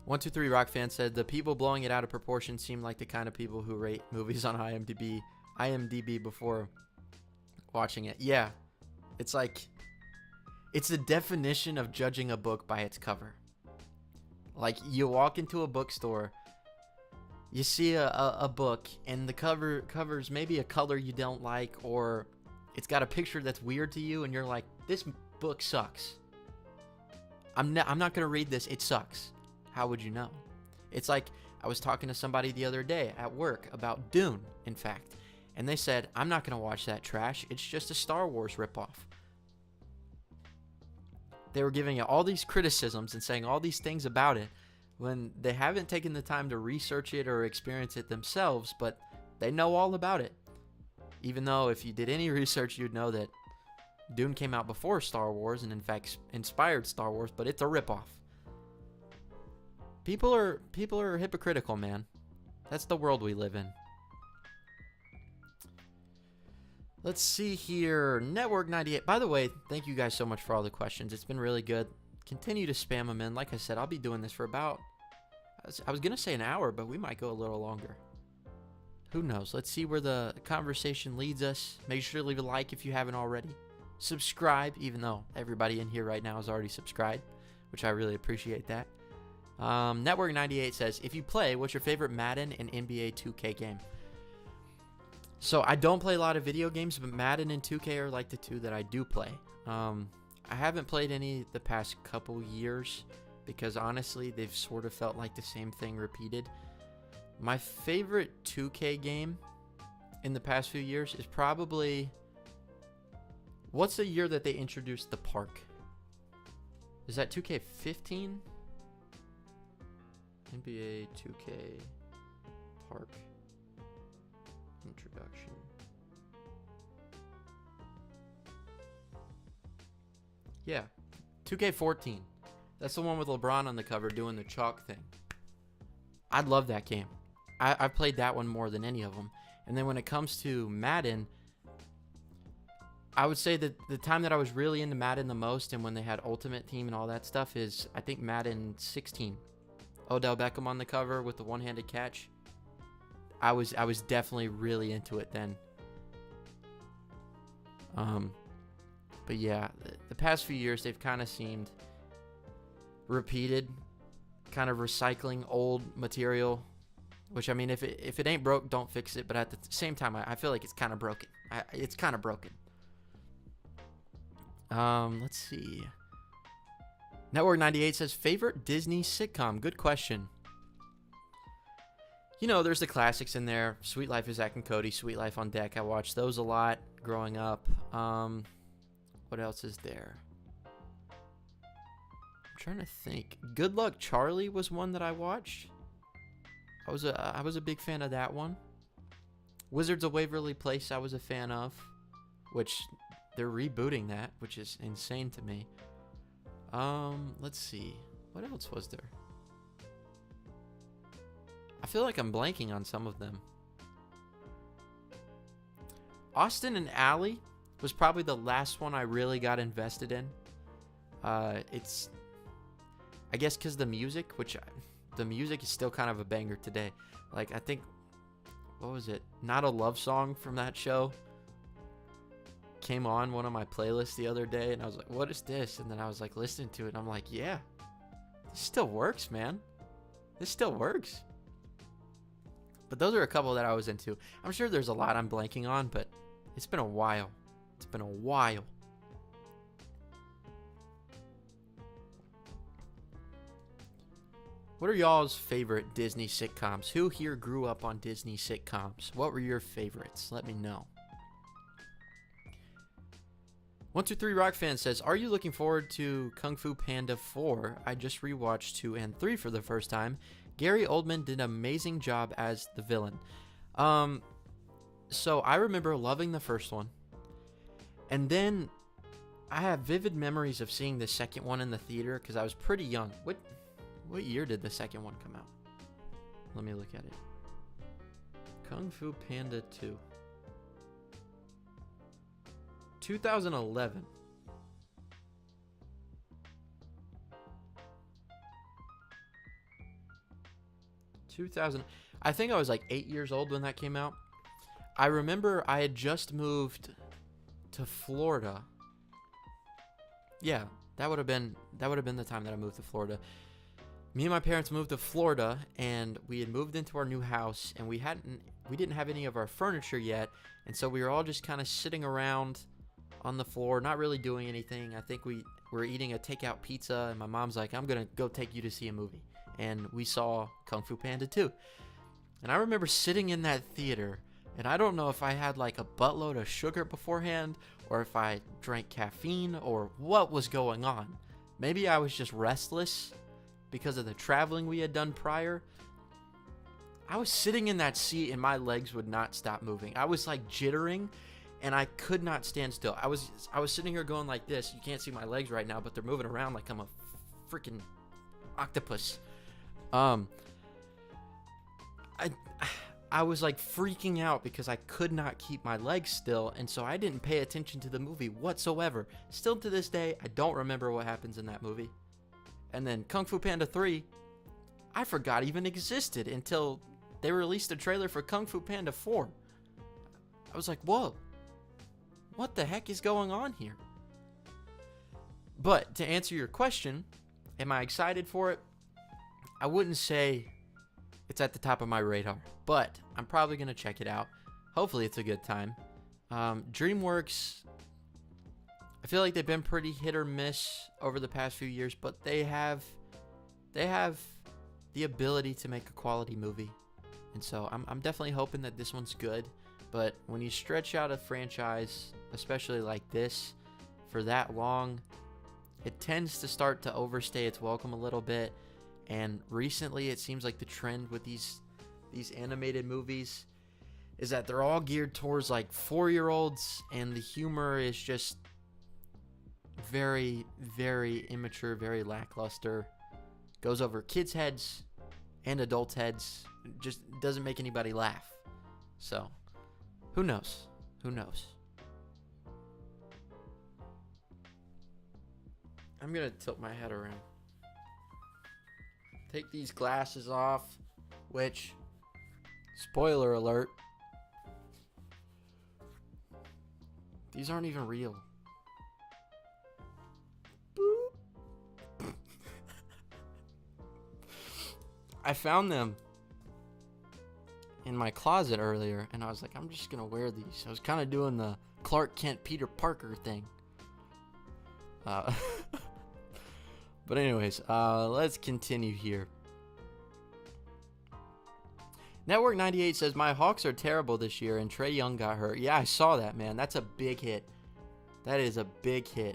One Two Three Rock Fan said the people blowing it out of proportion seem like the kind of people who rate movies on IMDb before watching it. Yeah, it's like it's the definition of judging a book by its cover. Like, you walk into a bookstore, you see a book, and the covers maybe a color you don't like, or it's got a picture that's weird to you, and you're like, this book sucks. I'm not going to read this. It sucks. How would you know? It's like, I was talking to somebody the other day at work about Dune, in fact, and they said, I'm not going to watch that trash. It's just a Star Wars ripoff. They were giving it all these criticisms and saying all these things about it when they haven't taken the time to research it or experience it themselves, but they know all about it. Even though if you did any research, you'd know that Dune came out before Star Wars and in fact inspired Star Wars, but it's a ripoff. People are hypocritical, man. That's the world we live in. Let's see here. Network 98. By the way, thank you guys so much for all the questions. It's been really good. Continue to spam them in. Like I said, I'll be doing this for about, I was going to say an hour, but we might go a little longer. Who knows? Let's see where the conversation leads us. Make sure to leave a like if you haven't already. Subscribe, even though everybody in here right now is already subscribed, which I really appreciate that. Network 98 says, if you play, what's your favorite Madden and NBA 2K game? So I don't play a lot of video games, but Madden and 2K are like the two that I do play. I haven't played any the past couple years because honestly, they've sort of felt like the same thing repeated. My favorite 2K game in the past few years is probably, what's the year that they introduced the park? Is that 2K15? NBA 2K park introduction. Yeah, 2K14. That's the one with LeBron on the cover doing the chalk thing. I love that game. I've played that one more than any of them. And then when it comes to Madden, I would say that the time that I was really into Madden the most, and when they had Ultimate Team and all that stuff, is I think Madden 16. Odell Beckham on the cover with the one-handed catch. I was definitely really into it then. But yeah, the past few years they've kind of seemed repeated, kind of recycling old material. Which, I mean, if it ain't broke, don't fix it. But at the same time, I feel like it's kind of broken. It's kind of broken. Let's see. Network 98 says, favorite Disney sitcom? Good question. You know, there's the classics in there. Sweet Life of Zack and Cody, Sweet Life on Deck. I watched those a lot growing up. What else is there? I'm trying to think. Good Luck Charlie was one that I watched. I was a big fan of that one. Wizards of Waverly Place I was a fan of, which they're rebooting that, which is insane to me. Let's see. What else was there? I feel like I'm blanking on some of them. Austin and Ally was probably the last one I really got invested in. It's, I guess, because the music, the music is still kind of a banger today. Like, I think, what was it? Not a Love Song from that show came on one of my playlists the other day, and I was like, what is this? And then I was like listening to it, and I'm like, yeah, this still works, man. This still works. But those are a couple that I was into. I'm sure there's a lot I'm blanking on, but it's been a while. It's been a while. What are y'all's favorite Disney sitcoms? Who here grew up on Disney sitcoms? What were your favorites? Let me know. 123 Rock Fan says, are you looking forward to Kung Fu Panda 4? I just rewatched 2 and 3 for the first time. Gary Oldman did an amazing job as the villain. So I remember loving the first one. And then I have vivid memories of seeing the second one in the theater because I was pretty young. What year did the second one come out? Let me look at it. Kung Fu Panda 2. 2011. I think I was like 8 years old when that came out. I remember I had just moved to Florida. Yeah, that would have been the time that I moved to Florida. Me and my parents moved to Florida, and we had moved into our new house, and we didn't have any of our furniture yet, and so we were all just kind of sitting around on the floor, not really doing anything. I think we were eating a takeout pizza, and my mom's like, I'm gonna go take you to see a movie. And we saw Kung Fu Panda 2. And I remember sitting in that theater, and I don't know if I had like a buttload of sugar beforehand, or if I drank caffeine, or what was going on. Maybe I was just restless because of the traveling we had done prior. I was sitting in that seat and my legs would not stop moving. I was like jittering and I could not stand still. I was sitting here going like this. You can't see my legs right now, but they're moving around like I'm a freaking octopus. I was like freaking out because I could not keep my legs still, and so I didn't pay attention to the movie whatsoever. Still to this day, I don't remember what happens in that movie. And then Kung Fu Panda 3, I forgot even existed until they released a trailer for Kung Fu Panda 4. I was like, whoa, what the heck is going on here? But to answer your question, am I excited for it? I wouldn't say it's at the top of my radar, but I'm probably going to check it out. Hopefully it's a good time. DreamWorks, I feel like they've been pretty hit or miss over the past few years, but they have the ability to make a quality movie. And so I'm definitely hoping that this one's good. But when you stretch out a franchise, especially like this, for that long, it tends to start to overstay its welcome a little bit. And recently it seems like the trend with these animated movies is that they're all geared towards like 4-year-olds, and the humor is just very, very immature, very lackluster. Goes over kids' heads and adults' heads. Just doesn't make anybody laugh. So, who knows? Who knows? I'm going to tilt my head around. Take these glasses off, which, spoiler alert, these aren't even real. Boop. I found them in my closet earlier, and I was like, I'm just going to wear these. I was kind of doing the Clark Kent, Peter Parker thing. But anyways, let's continue here. Network 98 says, my Hawks are terrible this year, and Trae Young got hurt. Yeah, I saw that, man. That's a big hit. That is a big hit.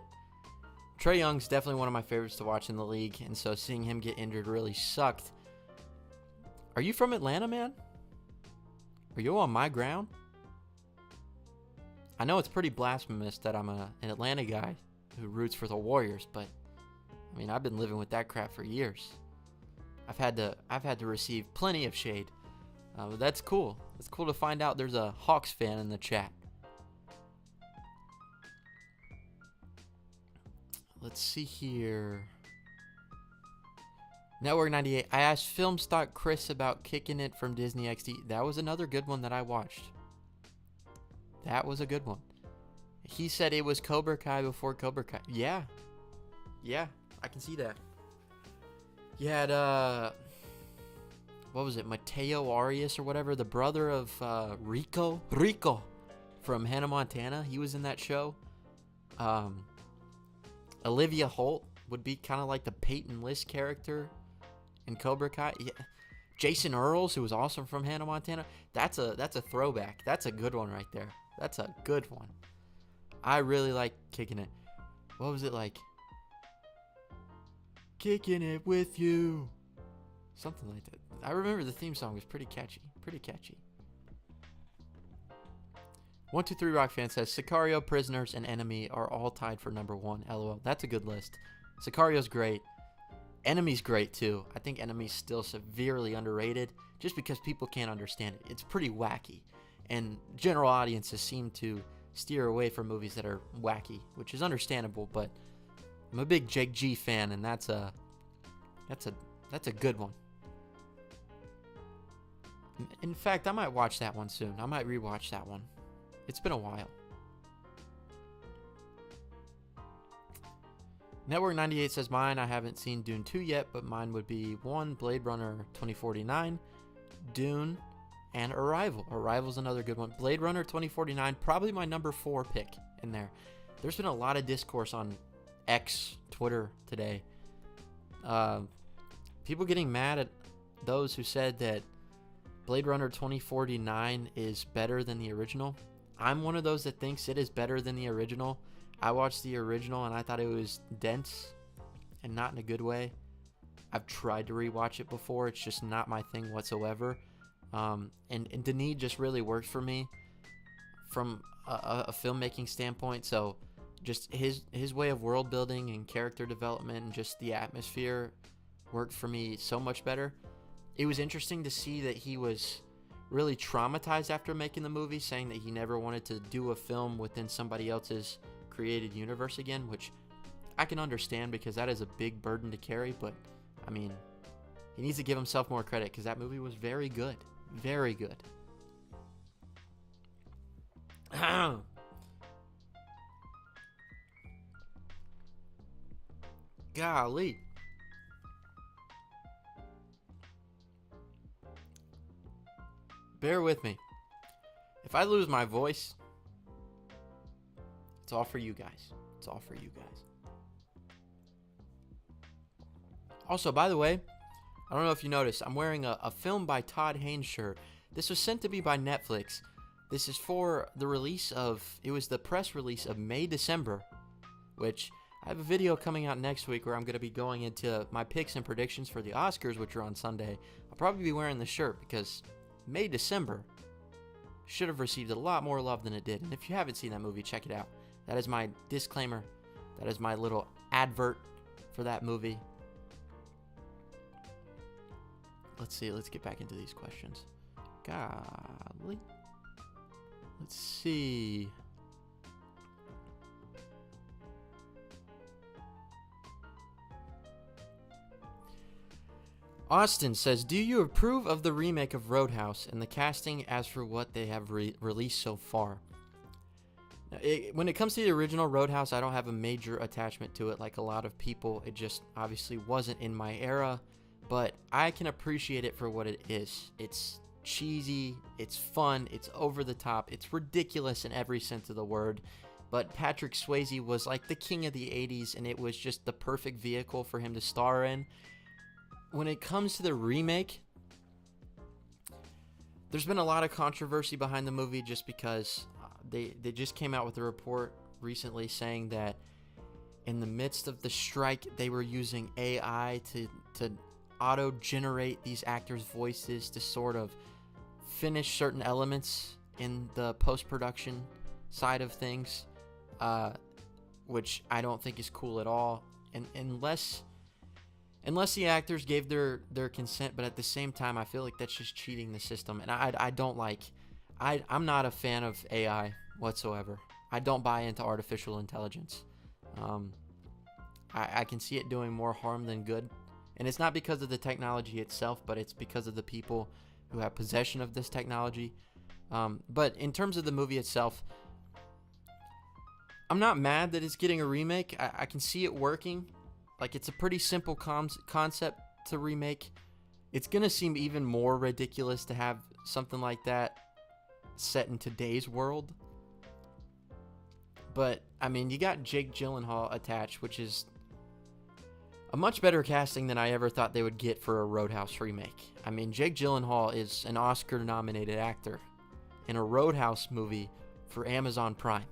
Trae Young's definitely one of my favorites to watch in the league, and so seeing him get injured really sucked. Are you from Atlanta, man? Are you on my ground? I know it's pretty blasphemous that I'm an Atlanta guy who roots for the Warriors, but I mean, I've been living with that crap for years. I've had to receive plenty of shade. But that's cool. It's cool to find out there's a Hawks fan in the chat. Let's see here. Network 98. I asked Film Stock Chris about Kicking It from Disney XD. That was another good one that I watched. That was a good one. He said it was Cobra Kai before Cobra Kai. Yeah. Yeah, I can see that. You had, what was it? Mateo Arias or whatever, the brother of Rico from Hannah Montana. He was in that show. Olivia Holt would be kind of like the Peyton List character in Cobra Kai. Yeah. Jason Earls, who was awesome from Hannah Montana. That's a throwback. That's a good one right there. That's a good one. I really like Kicking It. What was it like? Kicking it with you. Something like that. I remember the theme song was pretty catchy. Pretty catchy. 123 Rock Fan says, Sicario, Prisoners, and Enemy are all tied for number 1. LOL. That's a good list. Sicario's great. Enemy's great too. I think Enemy's still severely underrated just because people can't understand it. It's pretty wacky. And general audiences seem to steer away from movies that are wacky, which is understandable, but I'm a big Jake G fan, and that's a good one. In fact, I might watch that one soon. I might rewatch that one. It's been a while. Network 98 says, mine, I haven't seen Dune 2 yet, but mine would be 1, Blade Runner 2049, Dune, and Arrival. Arrival's another good one. Blade Runner 2049, probably my number 4 pick in there. There's been a lot of discourse on X, Twitter today. People getting mad at those who said that Blade Runner 2049 is better than the original. I'm one of those that thinks it is better than the original. I watched the original and I thought it was dense and not in a good way. I've tried to rewatch it before. It's just not my thing whatsoever. And Denis just really worked for me from a filmmaking standpoint. So just his way of world building and character development and just the atmosphere worked for me so much better. It was interesting to see that he was really traumatized after making the movie, saying that he never wanted to do a film within somebody else's created universe again, which I can understand because that is a big burden to carry. But I mean, he needs to give himself more credit because that movie was very good. Very good. Golly. Bear with me. If I lose my voice, it's all for you guys. It's all for you guys. Also, by the way, I don't know if you noticed, I'm wearing a Film by Todd Haynes shirt. This was sent to me by Netflix. This is for the release of, it was the press release of May, December, which I have a video coming out next week where I'm going to be going into my picks and predictions for the Oscars, which are on Sunday. I'll probably be wearing the shirt because May, December should have received a lot more love than it did. And if you haven't seen that movie, check it out. That is my disclaimer That is my little advert for that movie. Let's see. Let's get back into these questions. Golly. Let's see. Austin says, do you approve of the remake of Roadhouse and the casting as for what they have released so far? When it comes to the original Roadhouse, I don't have a major attachment to it like a lot of people. It just obviously wasn't in my era, but I can appreciate it for what it is. It's cheesy, it's fun, it's over the top, it's ridiculous in every sense of the word, but Patrick Swayze was like the king of the 80s, and it was just the perfect vehicle for him to star in. When it comes to the remake, there's been a lot of controversy behind the movie just because they just came out with a report recently saying that in the midst of the strike, they were using AI to auto-generate these actors' voices to sort of finish certain elements in the post-production side of things, which I don't think is cool at all. And unless the actors gave their consent, but at the same time, I feel like that's just cheating the system. And I don't like, I'm not a fan of AI whatsoever. I don't buy into artificial intelligence. I can see it doing more harm than good. And it's not because of the technology itself, but it's because of the people who have possession of this technology. But in terms of the movie itself, I'm not mad that it's getting a remake. I can see it working. Like, it's a pretty simple concept to remake. It's going to seem even more ridiculous to have something like that set in today's world. But, I mean, you got Jake Gyllenhaal attached, which is a much better casting than I ever thought they would get for a Roadhouse remake. I mean, Jake Gyllenhaal is an Oscar-nominated actor in a Roadhouse movie for Amazon Prime.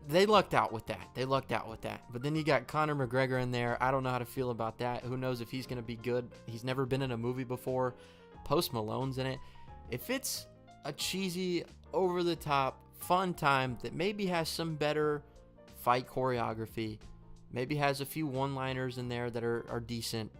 They lucked out with that. But then you got Conor McGregor in there. I don't know how to feel about that. Who knows if he's going to be good. He's never been in a movie before. Post Malone's in it. If it's a cheesy, over-the-top, fun time that maybe has some better fight choreography, maybe has a few one-liners in there that are decent,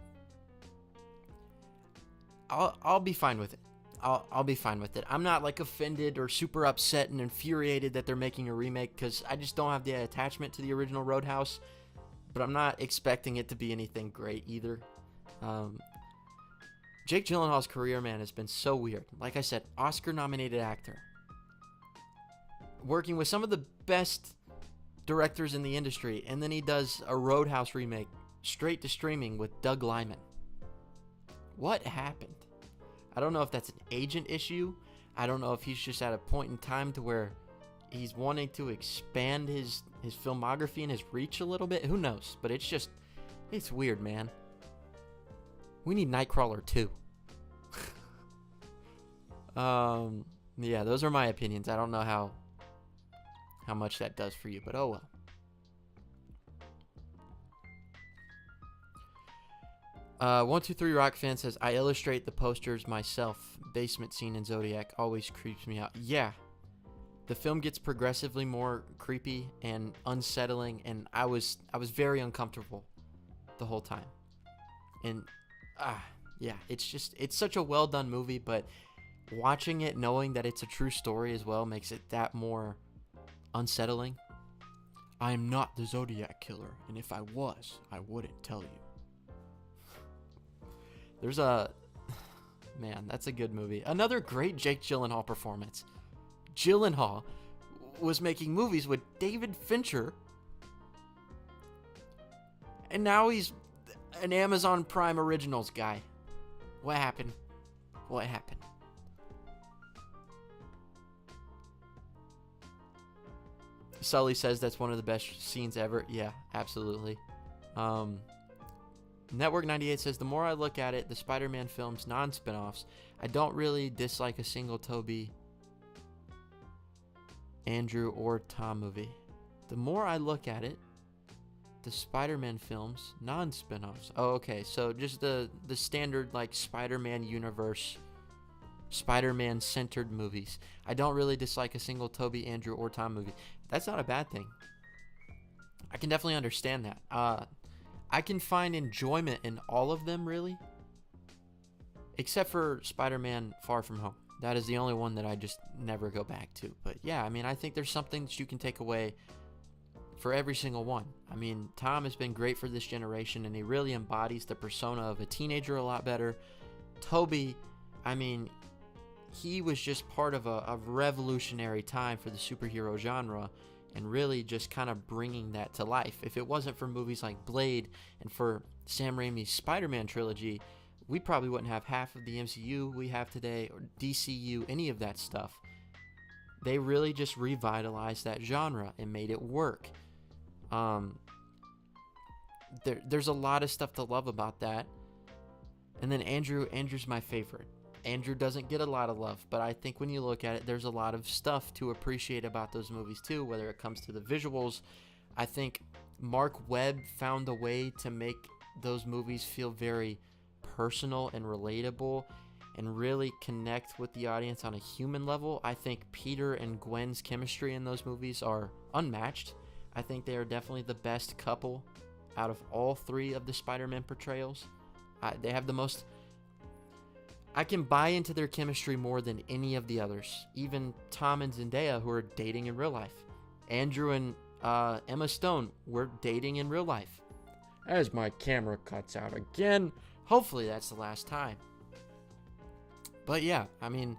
I'll be fine with it. I'll be fine with it. I'm not like offended or super upset and infuriated that they're making a remake, because I just don't have the attachment to the original Roadhouse, but I'm not expecting it to be anything great either. Jake Gyllenhaal's career, man, has been so weird. Like I said, Oscar-nominated actor, working with some of the best directors in the industry, and then he does a Roadhouse remake straight to streaming with Doug Liman. What happened? I don't know if that's an agent issue. I don't know if he's just at a point in time to where he's wanting to expand his filmography and his reach a little bit. Who knows? But it's weird, man. We need Nightcrawler 2. Yeah, those are my opinions. I don't know how much that does for you, but oh well. 123 Rock fan says, I illustrate the posters myself. Basement scene in Zodiac always creeps me out. Yeah, the film gets progressively more creepy and unsettling, and I was very uncomfortable the whole time. And yeah, it's such a well done movie, but watching it knowing that it's a true story as well makes it that more unsettling. I am not the Zodiac killer, and if I was, I wouldn't tell you. Man, that's a good movie. Another great Jake Gyllenhaal performance. Gyllenhaal was making movies with David Fincher, and now he's an Amazon Prime Originals guy. What happened? Sully says that's one of the best scenes ever. Yeah, absolutely. Network 98 says, the more I look at it, the Spider-Man films, non-spinoffs, I don't really dislike a single Tobey, Andrew, or Tom movie. The more I look at it, the Spider-Man films, non-spinoffs. Oh, okay. So just the standard, like, Spider-Man universe Spider-Man centered movies. I don't really dislike a single Tobey, Andrew, or Tom movie. That's not a bad thing. I can definitely understand that. I can find enjoyment in all of them, really, except for Spider-Man Far From Home. That is the only one that I just never go back to. But yeah, I mean, I think there's something that you can take away for every single one. I mean, Tom has been great for this generation, and he really embodies the persona of a teenager a lot better. Tobey, I mean, he was just part of a revolutionary time for the superhero genre, and really just kind of bringing that to life. If it wasn't for movies like Blade and for Sam Raimi's Spider-Man trilogy, we probably wouldn't have half of the MCU we have today, or DCU, any of that stuff. They really just revitalized that genre and made it work. There's a lot of stuff to love about that. And then Andrew's my favorite. Andrew doesn't get a lot of love, but I think when you look at it, there's a lot of stuff to appreciate about those movies too, whether it comes to the visuals. I think Mark Webb found a way to make those movies feel very personal and relatable and really connect with the audience on a human level. I think Peter and Gwen's chemistry in those movies are unmatched. I think they are definitely the best couple out of all three of the Spider-Man portrayals. They have the most... I can buy into their chemistry more than any of the others. Even Tom and Zendaya, who are dating in real life. Andrew and Emma Stone were dating in real life. As my camera cuts out again. Hopefully that's the last time. But yeah, I mean,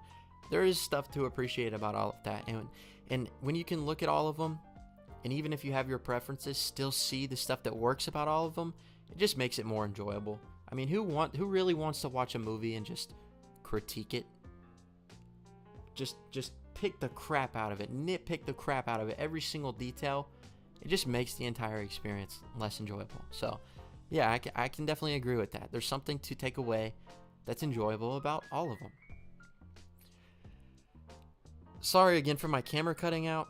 there is stuff to appreciate about all of that. And when you can look at all of them, and even if you have your preferences, still see the stuff that works about all of them, it just makes it more enjoyable. I mean, who really wants to watch a movie and just critique it? Just pick the crap out of it, nitpick the crap out of it, every single detail. It just makes the entire experience less enjoyable. So, yeah, I can definitely agree with that. There's something to take away that's enjoyable about all of them. Sorry again for my camera cutting out.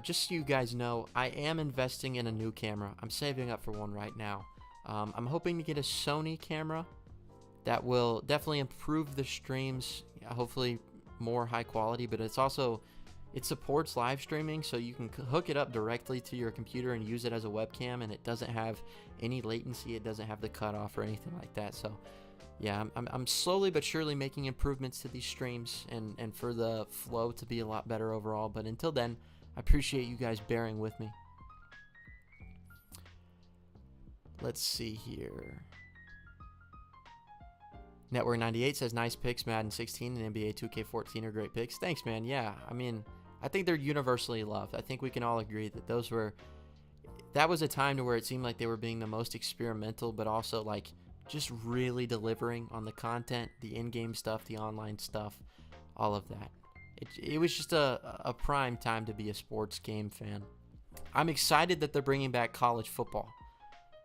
Just so you guys know, I am investing in a new camera. I'm saving up for one right now. I'm hoping to get a Sony camera that will definitely improve the streams, hopefully more high quality, but it supports live streaming, so you can hook it up directly to your computer and use it as a webcam, and it doesn't have any latency, it doesn't have the cutoff or anything like that. So yeah, I'm slowly but surely making improvements to these streams and for the flow to be a lot better overall. But until then, I appreciate you guys bearing with me. Let's see here. Network 98 says, nice picks, Madden 16 and NBA 2K14 are great picks. Thanks, man. Yeah, I mean, I think they're universally loved. I think we can all agree that that was a time to where it seemed like they were being the most experimental, but also like just really delivering on the content, the in-game stuff, the online stuff, all of that. It was just a prime time to be a sports game fan. I'm excited that they're bringing back college football.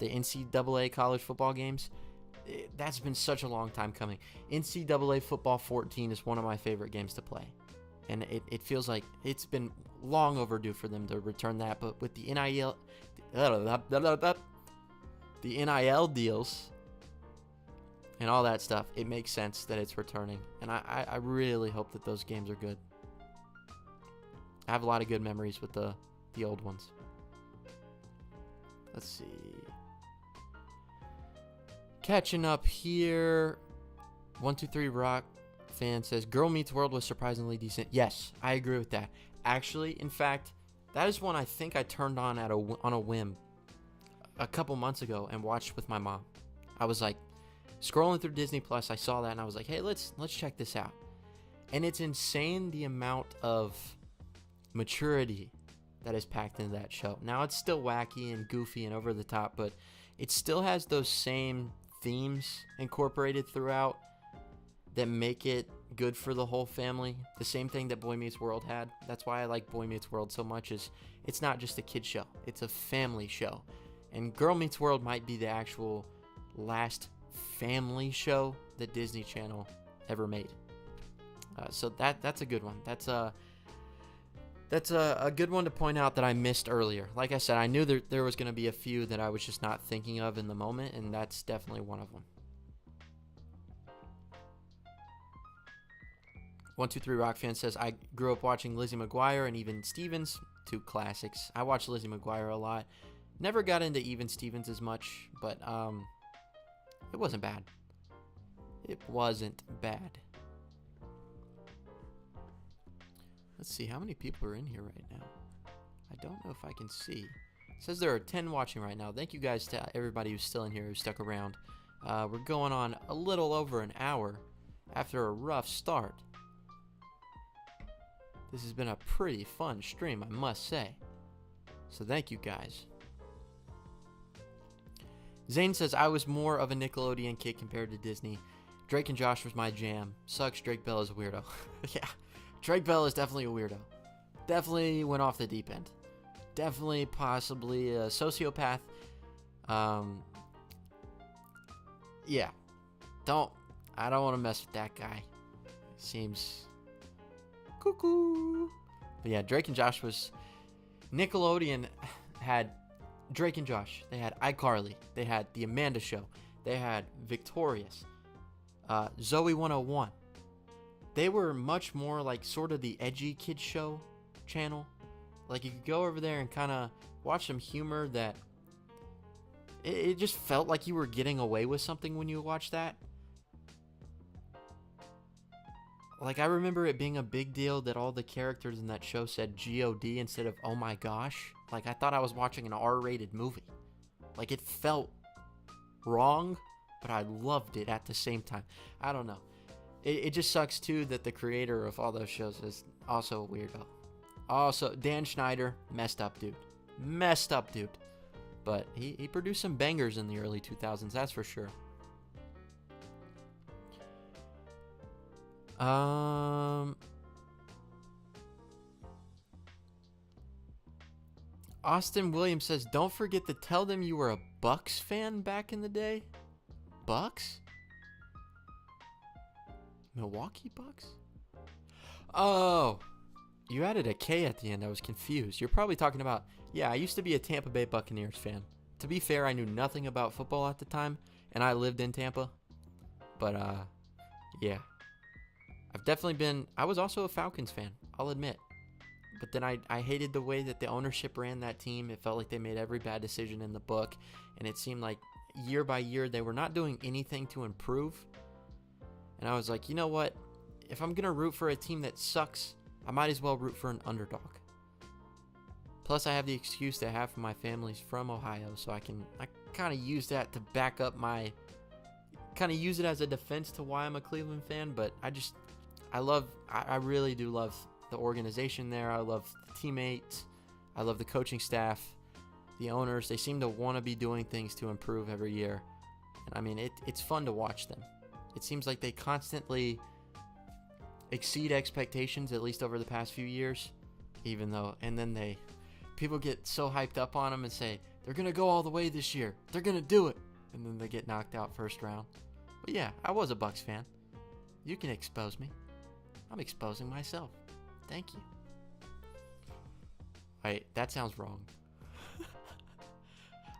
The NCAA college football games, that's been such a long time coming. NCAA Football 14 is one of my favorite games to play. And it feels like it's been long overdue for them to return that. But with the NIL deals and all that stuff, it makes sense that it's returning. And I really hope that those games are good. I have a lot of good memories with the old ones. Let's see. Catching up here. 123 Rock fan says, Girl Meets World was surprisingly decent. Yes, I agree with that. Actually, in fact, that is one I think I turned on on a whim a couple months ago and watched with my mom. I was like scrolling through Disney Plus, I saw that and I was like, hey, let's check this out. And it's insane the amount of maturity that is packed into that show. Now it's still wacky and goofy and over the top, but it still has those same themes incorporated throughout that make it good for the whole family. The same thing that Boy Meets World had. That's why I like Boy Meets World so much, is it's not just a kid show, it's a family show. And Girl Meets World might be the actual last family show that Disney Channel ever made. So that's a good one. That's a good one to point out that I missed earlier. Like I said, I knew there was going to be a few that I was just not thinking of in the moment, and that's definitely one of them. 123 Rock Fan says, I grew up watching Lizzie McGuire and Even Stevens, two classics. I watched Lizzie McGuire a lot. Never got into Even Stevens as much, but it wasn't bad. It wasn't bad. Let's see, how many people are in here right now? I don't know if I can see. It says there are 10 watching right now. Thank you guys to everybody who's still in here, who stuck around. We're going on a little over an hour after a rough start. This has been a pretty fun stream, I must say. So thank you guys. Zane says, I was more of a Nickelodeon kid compared to Disney. Drake and Josh was my jam. Sucks, Drake Bell is a weirdo. Yeah, Drake Bell is definitely a weirdo. Definitely went off the deep end. Definitely possibly a sociopath. Yeah. I don't want to mess with that guy. Seems cuckoo. But yeah, Drake and Josh was... Nickelodeon had Drake and Josh. They had iCarly. They had The Amanda Show. They had Victorious. Zoe 101. They were much more like sort of the edgy kid show channel. Like you could go over there and kind of watch some humor that... It just felt like you were getting away with something when you watched that. Like, I remember it being a big deal that all the characters in that show said G-O-D instead of oh my gosh. Like, I thought I was watching an R-rated movie. Like, it felt wrong, but I loved it at the same time. I don't know. It just sucks, too, that the creator of all those shows is also a weirdo. Also, Dan Schneider, messed up dude. Messed up dude. But he produced some bangers in the early 2000s, that's for sure. Austin Williams says, don't forget to tell them you were a Bucks fan back in the day. Bucks? Milwaukee Bucks? Oh, you added a K at the end. I was confused. You're probably talking about, yeah, I used to be a Tampa Bay Buccaneers fan. To be fair, I knew nothing about football at the time, and I lived in Tampa. But, yeah. I've definitely been... I was also a Falcons fan, I'll admit. But then I hated the way that the ownership ran that team. It felt like they made every bad decision in the book. And it seemed like year by year they were not doing anything to improve. And I was like, you know what? If I'm going to root for a team that sucks, I might as well root for an underdog. Plus, I have the excuse to have my family's from Ohio, so I kind of use that to back up my... kind of use it as a defense to why I'm a Cleveland fan, but I really do love the organization there. I love the teammates. I love the coaching staff, the owners. They seem to want to be doing things to improve every year. And I mean, it's fun to watch them. It seems like they constantly exceed expectations, at least over the past few years, and then people get so hyped up on them and say, they're going to go all the way this year. They're going to do it. And then they get knocked out first round. But yeah, I was a Bucks fan. You can expose me. I'm exposing myself. Thank you. Wait, that sounds wrong.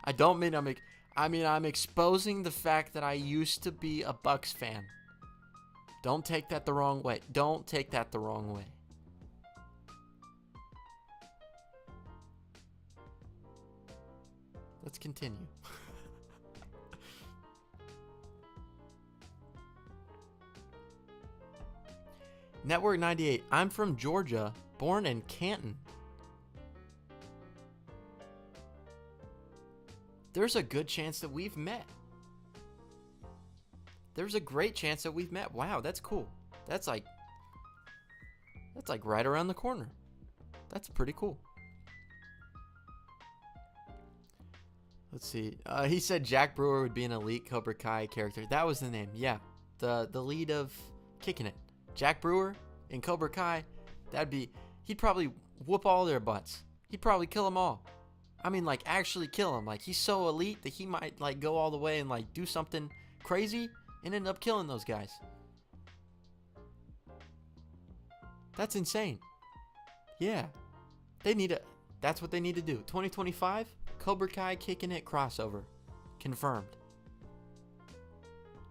I don't mean I'm exposing the fact that I used to be a Bucks fan. Don't take that the wrong way. Don't take that the wrong way. Let's continue. Network 98. I'm from Georgia, born in Canton. There's a good chance that we've met. There's a great chance that we've met. Wow, that's cool. That's like right around the corner. That's pretty cool. Let's see. He said Jack Brewer would be an elite Cobra Kai character. That was the name. Yeah. The lead of Kicking It. Jack Brewer in Cobra Kai, he'd probably whoop all their butts. He'd probably kill them all. I mean, like, actually kill them. Like, he's so elite that he might, like, go all the way and, like, do something crazy and end up killing those guys. That's insane. Yeah. That's what they need to do. 2025, Cobra Kai Kicking It crossover. Confirmed.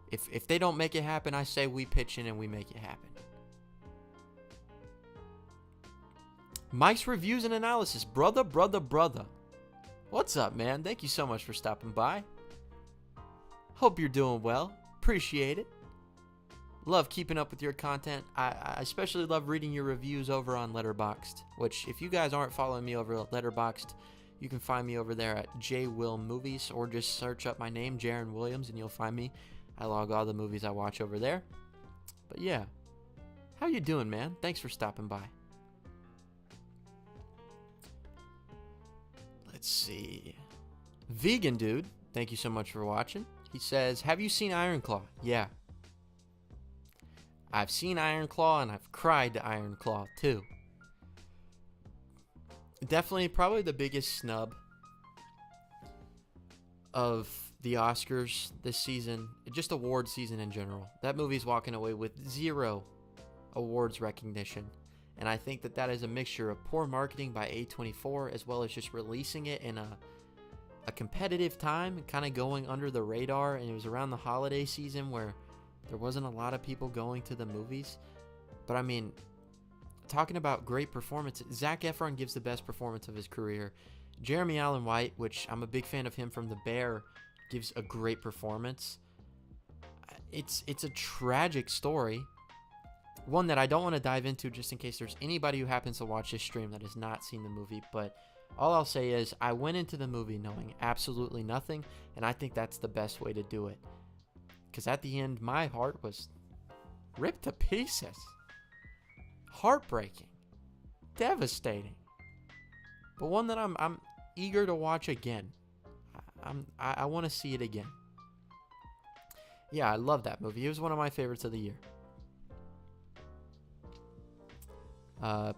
If they don't make it happen, I say we pitch in and we make it happen. Mike's Reviews and Analysis. Brother. What's up, man? Thank you so much for stopping by. Hope you're doing well. Appreciate it. Love keeping up with your content. I especially love reading your reviews over on Letterboxd, which if you guys aren't following me over at Letterboxd, you can find me over there at JWillMovies, or just search up my name, Jaren Williams, and you'll find me. I log all the movies I watch over there. But yeah, how you doing, man? Thanks for stopping by. Let's see. Vegan Dude, thank you so much for watching. He says, have you seen Iron Claw? Yeah. I've seen Iron Claw, and I've cried to Iron Claw, too. Definitely, probably the biggest snub of the Oscars this season, just award season in general. That movie's walking away with 0 awards recognition. And I think that is a mixture of poor marketing by A24, as well as just releasing it in a competitive time, kind of going under the radar. And it was around the holiday season where there wasn't a lot of people going to the movies. But I mean, talking about great performances, Zac Efron gives the best performance of his career. Jeremy Allen White, which I'm a big fan of him from The Bear, gives a great performance. It's a tragic story. One that I don't want to dive into just in case there's anybody who happens to watch this stream that has not seen the movie. But all I'll say is I went into the movie knowing absolutely nothing, and I think that's the best way to do it. Because at the end, my heart was ripped to pieces. Heartbreaking. Devastating. But one that I'm eager to watch again. I want to see it again. Yeah, I love that movie. It was one of my favorites of the year.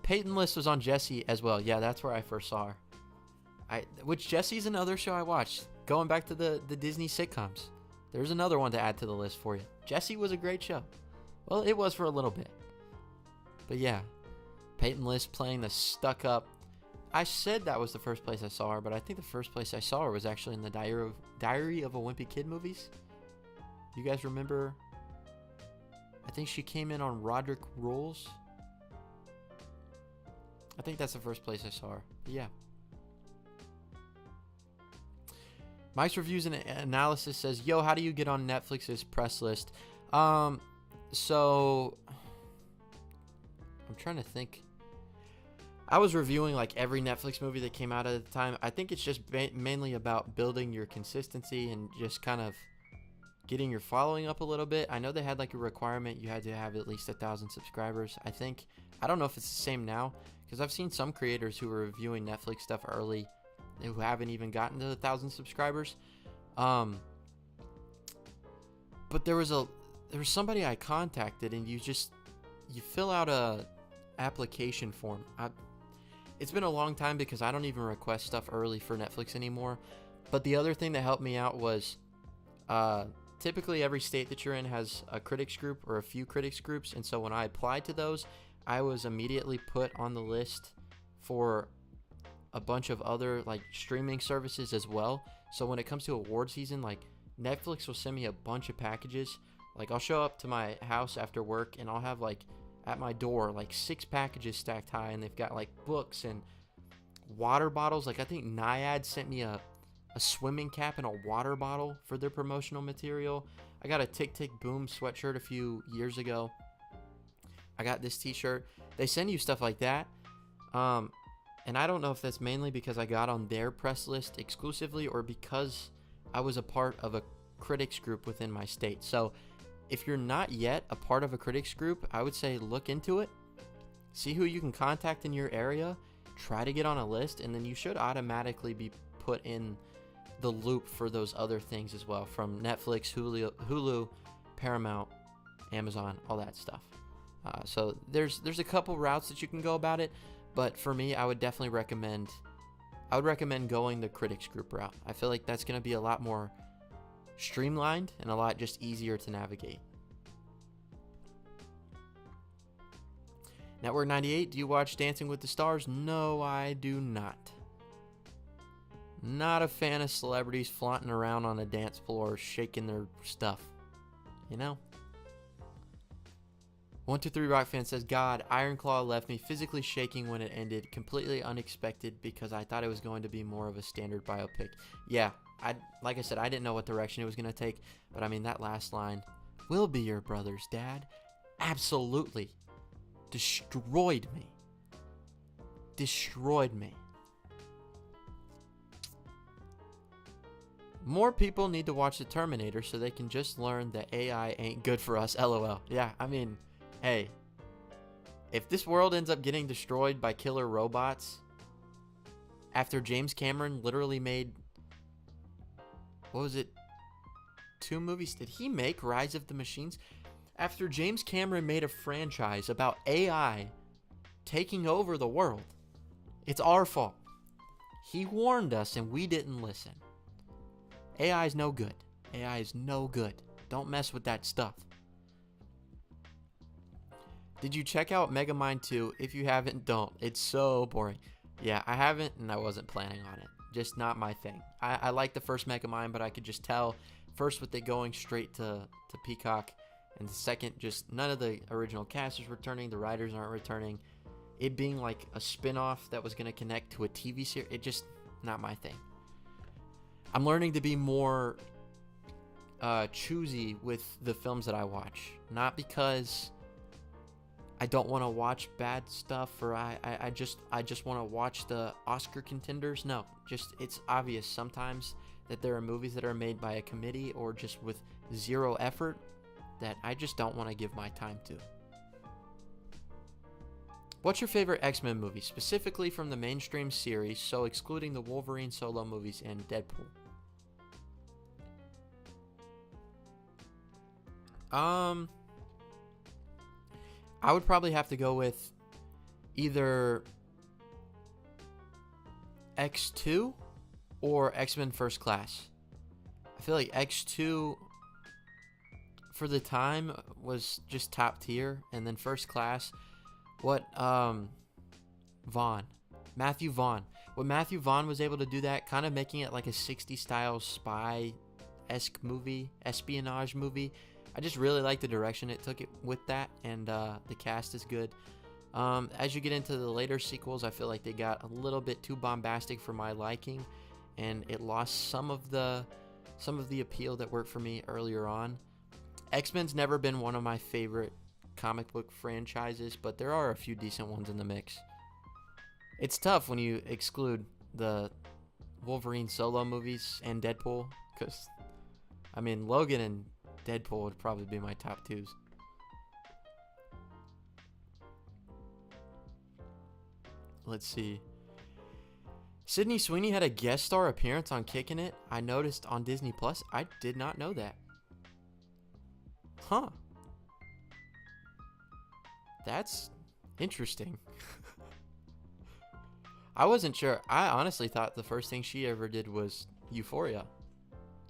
Peyton List was on Jessie as well. Yeah, that's where I first saw her. Which Jessie's another show I watched. Going back to the Disney sitcoms. There's another one to add to the list for you. Jessie was a great show. Well, it was for a little bit. But yeah, Peyton List playing the stuck-up. I said that was the first place I saw her, but I think the first place I saw her was actually in the Diary of a Wimpy Kid movies. You guys remember? I think she came in on Roderick Rules. I think that's the first place I saw her. But yeah. Mike's Reviews and Analysis says, yo, how do you get on Netflix's press list? So I'm trying to think. I was reviewing like every Netflix movie that came out at the time. I think it's just mainly about building your consistency and just kind of getting your following up a little bit. I know they had like a requirement. You had to have at least 1,000 subscribers. I don't know if it's the same now, because I've seen some creators who are reviewing Netflix stuff early who haven't even gotten to 1,000 subscribers. But there was somebody I contacted, and you fill out a application form. It's been a long time because I don't even request stuff early for Netflix anymore. But the other thing that helped me out was typically every state that you're in has a critics group or a few critics groups. And so when I applied to those, I was immediately put on the list for a bunch of other like streaming services as well. So when it comes to award season, like Netflix will send me a bunch of packages. Like I'll show up to my house after work and I'll have like at my door like 6 packages stacked high, and they've got like books and water bottles. Like I think Naiad sent me a swimming cap and a water bottle for their promotional material. I got a Tick Tick Boom sweatshirt a few years ago. I got this t-shirt. They send you stuff like that. And I don't know if that's mainly because I got on their press list exclusively or because I was a part of a critics group within my state. So if you're not yet a part of a critics group, I would say look into it. See who you can contact in your area. Try to get on a list, and then you should automatically be put in the loop for those other things as well, from Netflix, Hulu, Paramount, Amazon, all that stuff. So there's a couple routes that you can go about it, but for me, I would definitely recommend going the critics group route. I feel like that's going to be a lot more streamlined and a lot just easier to navigate. Network 98, do you watch Dancing with the Stars? No, I do not. Not a fan of celebrities flaunting around on a dance floor shaking their stuff. You know? 123 Rock fan says, God, Iron Claw left me physically shaking when it ended. Completely unexpected because I thought it was going to be more of a standard biopic. Yeah, like I said, I didn't know what direction it was going to take. But I mean, that last line, "We'll be your brother's dad," absolutely destroyed me. Destroyed me. More people need to watch The Terminator so they can just learn that AI ain't good for us. LOL. Yeah, I mean, hey, if this world ends up getting destroyed by killer robots after James Cameron literally made, what was it, 2 movies? Did he make Rise of the Machines? After James Cameron made a franchise about AI taking over the world, it's our fault. He warned us and we didn't listen. AI is no good. AI is no good. Don't mess with that stuff. Did you check out Megamind 2? If you haven't, don't. It's so boring. Yeah, I haven't, and I wasn't planning on it. Just not my thing. I like the first Megamind, but I could just tell, first with it going straight to Peacock, and the second, just none of the original cast is returning, the writers aren't returning. It being like a spin-off that was going to connect to a TV series, it just, not my thing. I'm learning to be more choosy with the films that I watch. Not because I don't want to watch bad stuff or I just want to watch the Oscar contenders. No, just it's obvious sometimes that there are movies that are made by a committee or just with zero effort that I just don't want to give my time to. What's your favorite X-Men movie, specifically from the mainstream series, so excluding the Wolverine solo movies and Deadpool? I would probably have to go with either X2 or X-Men First Class. I feel like X2 for the time was just top tier, and then First Class, Matthew Vaughn. What Matthew Vaughn was able to do, that kind of making it like a 60s style spy-esque movie, espionage movie. I just really like the direction it took it with that, and the cast is good. As you get into the later sequels, I feel like they got a little bit too bombastic for my liking, and it lost some of the appeal that worked for me earlier on. X-Men's never been one of my favorite comic book franchises, but there are a few decent ones in the mix. It's tough when you exclude the Wolverine solo movies and Deadpool, because I mean, Logan and Deadpool would probably be my top 2s. Let's see. Sydney Sweeney had a guest star appearance on Kickin' It. I noticed on Disney Plus. I did not know that. Huh. That's interesting. I wasn't sure. I honestly thought the first thing she ever did was Euphoria.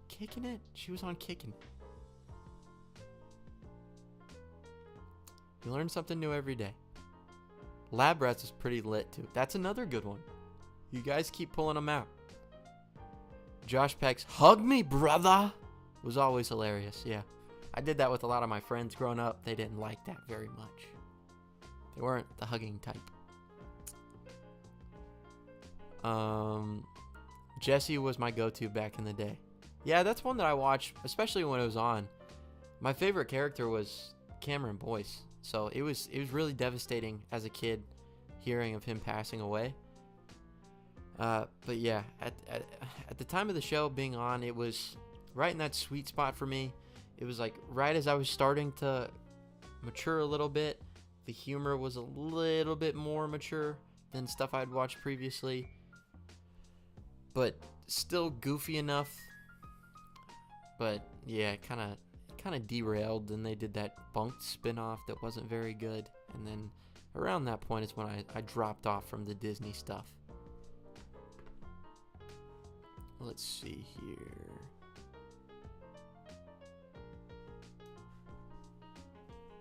Kickin' It? She was on Kickin'. You learn something new every day. Lab Rats is pretty lit too. That's another good one. You guys keep pulling them out. Josh Peck's "Hug Me, Brother" was always hilarious. Yeah. I did that with a lot of my friends growing up. They didn't like that very much. They weren't the hugging type. Jesse was my go-to back in the day. Yeah, that's one that I watched, especially when it was on. My favorite character was Cameron Boyce. So it was really devastating as a kid hearing of him passing away. But yeah, at the time of the show being on, it was right in that sweet spot for me. It was like right as I was starting to mature a little bit. The humor was a little bit more mature than stuff I'd watched previously, but still goofy enough. But yeah, kind of derailed, and they did that Bunked spin-off that wasn't very good, and then around that point is when I dropped off from the Disney stuff. Let's see here.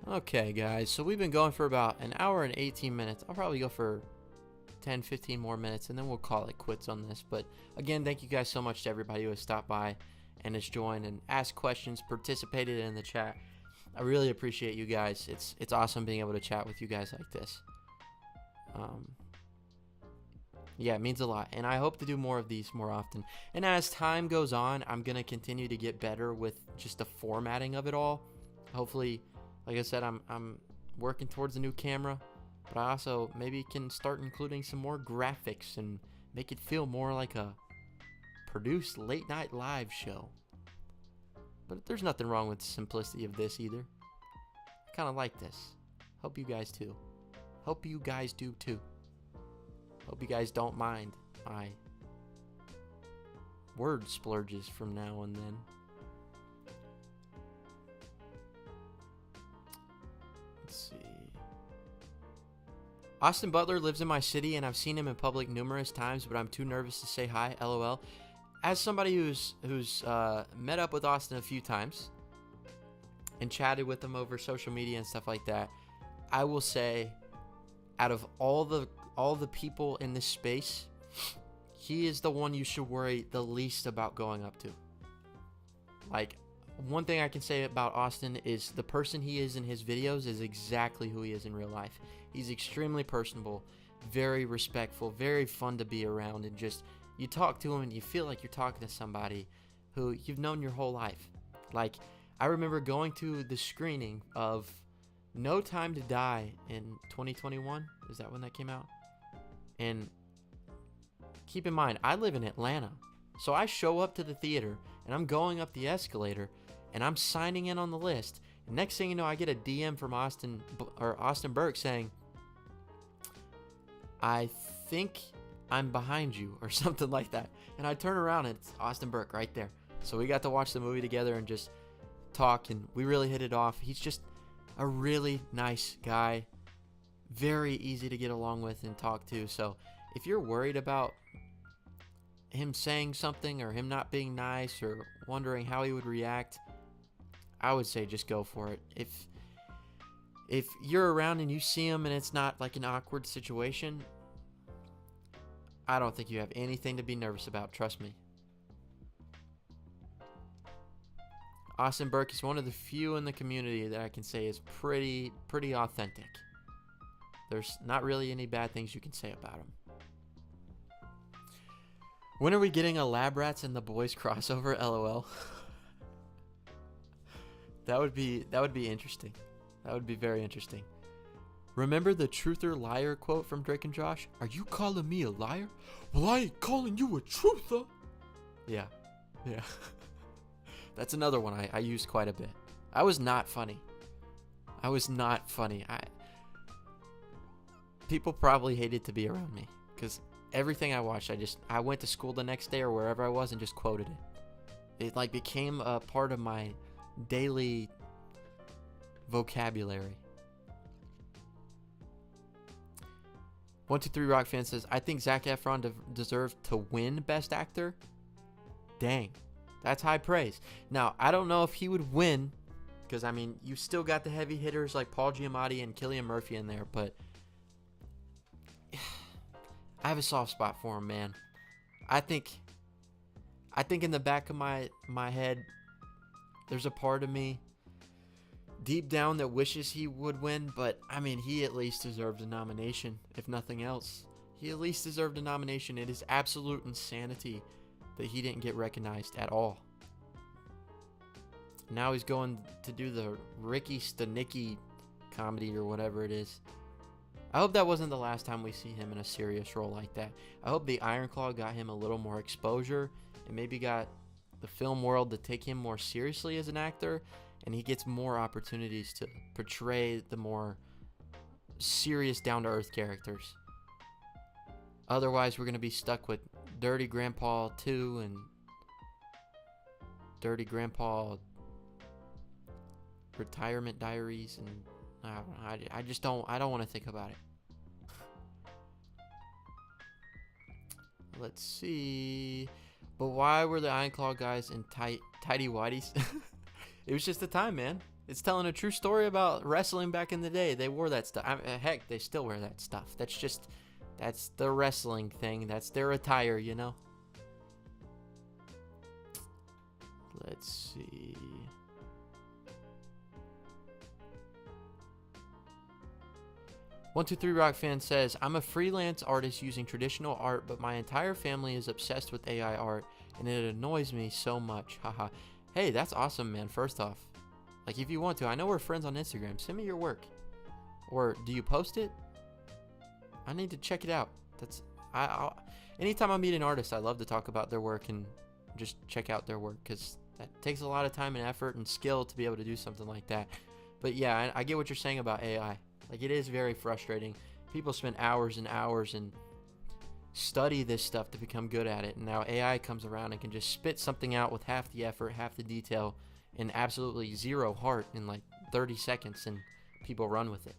Okay, guys, so we've been going for about an hour and 18 minutes. I'll probably go for 10-15 more minutes, and then we'll call it quits on this. But again, thank you guys so much to everybody who has stopped by and has joined and asked questions, participated in the chat. I really appreciate you guys. It's awesome being able to chat with you guys like this. Yeah, it means a lot, and I hope to do more of these more often. And as time goes on, I'm gonna continue to get better with just the formatting of it all. Hopefully, like I said, I'm working towards a new camera, but I also maybe can start including some more graphics and make it feel more like a produced late night live show. But there's nothing wrong with the simplicity of this either. I kind of like this. Hope you guys too. Hope you guys do too. Hope you guys don't mind my word splurges from now and then. Let's see. Austin Butler lives in my city, and I've seen him in public numerous times, but I'm too nervous to say hi. LOL. As somebody who's met up with Austin a few times and chatted with him over social media and stuff like that, I will say, out of all the people in this space, he is the one you should worry the least about going up to. Like, one thing I can say about Austin is the person he is in his videos is exactly who he is in real life. He's extremely personable, very respectful, very fun to be around, and just, you talk to him and you feel like you're talking to somebody who you've known your whole life. Like, I remember going to the screening of No Time to Die in 2021. Is that when that came out? And keep in mind, I live in Atlanta. So I show up to the theater and I'm going up the escalator and I'm signing in on the list. And next thing you know, I get a DM from Austin Burke saying, I think I'm behind you, or something like that. And I turn around and it's Austin Burke right there. So we got to watch the movie together and just talk, and we really hit it off. He's just a really nice guy, very easy to get along with and talk to. So if you're worried about him saying something or him not being nice or wondering how he would react, I would say just go for it. If you're around and you see him and it's not like an awkward situation, I don't think you have anything to be nervous about, trust me. Austin Burke is one of the few in the community that I can say is pretty authentic. There's not really any bad things you can say about him. When are we getting a Lab Rats and the Boys crossover? LOL. That would be interesting. That would be very interesting. Remember the truth or liar quote from Drake and Josh? Are you calling me a liar? Well, I ain't calling you a truther. Yeah. That's another one I used quite a bit. I was not funny. People probably hated to be around me because everything I watched, I went to school the next day or wherever I was and just quoted it. It like became a part of my daily vocabulary. 123 Rock Fan says, I think Zac Efron deserved to win Best Actor. Dang, that's high praise. Now, I don't know if he would win, because, I mean, you still got the heavy hitters like Paul Giamatti and Cillian Murphy in there, but I have a soft spot for him, man. I think in the back of my head, there's a part of me deep down that wishes he would win, but I mean, he at least deserved a nomination, if nothing else. He at least deserved a nomination. It is absolute insanity that he didn't get recognized at all. Now he's going to do the Ricky Stenicki comedy or whatever it is. I hope that wasn't the last time we see him in a serious role like that. I hope the Iron Claw got him a little more exposure and maybe got the film world to take him more seriously as an actor, and he gets more opportunities to portray the more serious, down-to-earth characters. Otherwise, we're going to be stuck with Dirty Grandpa 2 and Dirty Grandpa Retirement Diaries, and I don't want to think about it. Let's see. But why were the Iron Claw guys in tighty whities? It was just the time, man. It's telling a true story about wrestling back in the day. They wore that stuff. Heck, they still wear that stuff. That's the wrestling thing. That's their attire, you know? Let's see. 123 Rock Fan says, I'm a freelance artist using traditional art, but my entire family is obsessed with AI art, and it annoys me so much. Haha. Hey, that's awesome, man. First off, like, if you want to, I know we're friends on Instagram. Send me your work. Or do you post it? I need to check it out. Anytime I meet an artist, I love to talk about their work and just check out their work, because that takes a lot of time and effort and skill to be able to do something like that. But yeah, I get what you're saying about AI. Like, it is very frustrating. People spend hours and hours and study this stuff to become good at it, and now AI comes around and can just spit something out with half the effort, half the detail, and absolutely zero heart in like 30 seconds, and people run with it.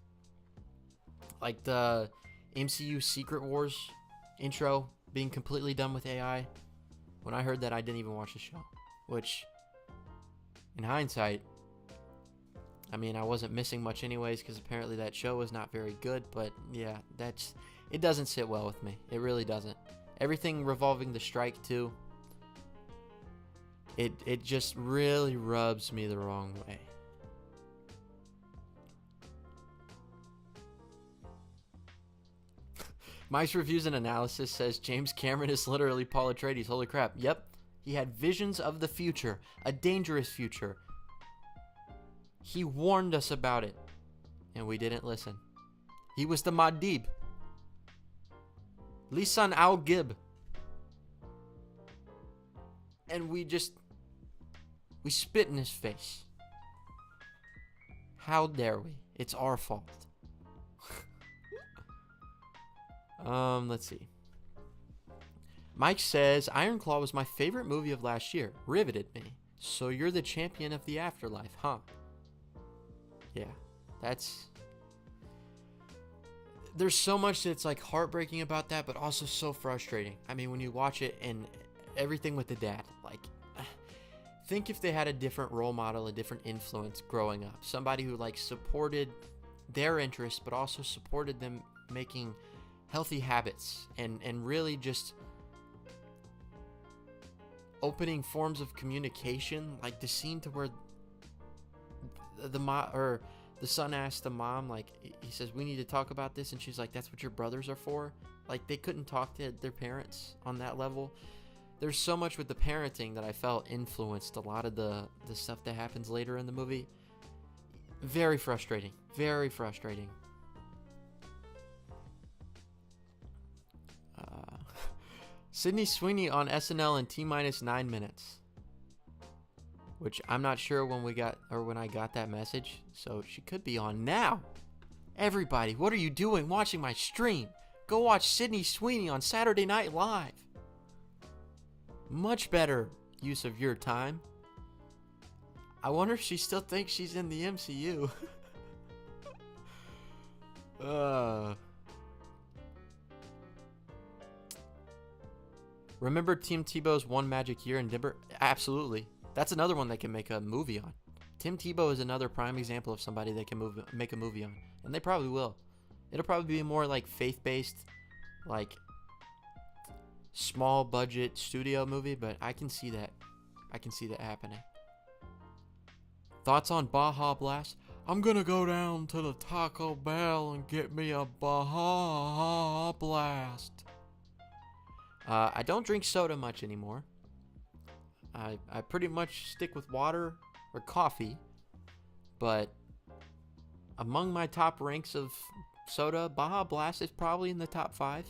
Like the MCU Secret Wars intro being completely done with AI. When I heard that, I didn't even watch the show, which, in hindsight, I mean, I wasn't missing much anyways, because apparently that show was not very good. But yeah, it doesn't sit well with me. It really doesn't. Everything revolving the strike too, it just really rubs me the wrong way. Mike's Reviews and Analysis says James Cameron is literally Paul Atreides. Holy crap. Yep. He had visions of the future, a dangerous future. He warned us about it, and we didn't listen. He was the Madib. Lisan al-Gib. And we spit in his face. How dare we? It's our fault. Let's see. Mike says, Iron Claw was my favorite movie of last year. Riveted me. So you're the champion of the afterlife, huh? Yeah, there's so much that's like heartbreaking about that, but also so frustrating. I mean, when you watch it and everything with the dad, like, think if they had a different role model, a different influence growing up, somebody who like supported their interests, but also supported them making healthy habits and really just opening forms of communication, like the scene to where the son asked the mom, like, he says, we need to talk about this, and she's like, that's what your brothers are for. Like, they couldn't talk to their parents on that level. There's so much with the parenting that I felt influenced a lot of the stuff that happens later in the movie. Very frustrating. Very frustrating. Sydney Sweeney on SNL in T-minus 9 minutes. Which I'm not sure when I got that message. So she could be on now. Everybody, what are you doing watching my stream? Go watch Sydney Sweeney on Saturday Night Live. Much better use of your time. I wonder if she still thinks she's in the MCU. Remember Tim Tebow's One Magic Year in Denver? Absolutely. That's another one they can make a movie on. Tim Tebow is another prime example of somebody they can make a movie on. And they probably will. It'll probably be more like faith-based, like small budget studio movie, but I can see that. I can see that happening. Thoughts on Baja Blast? I'm gonna go down to the Taco Bell and get me a Baja Blast. I don't drink soda much anymore. I pretty much stick with water or coffee, but among my top ranks of soda, Baja Blast is probably in the top 5.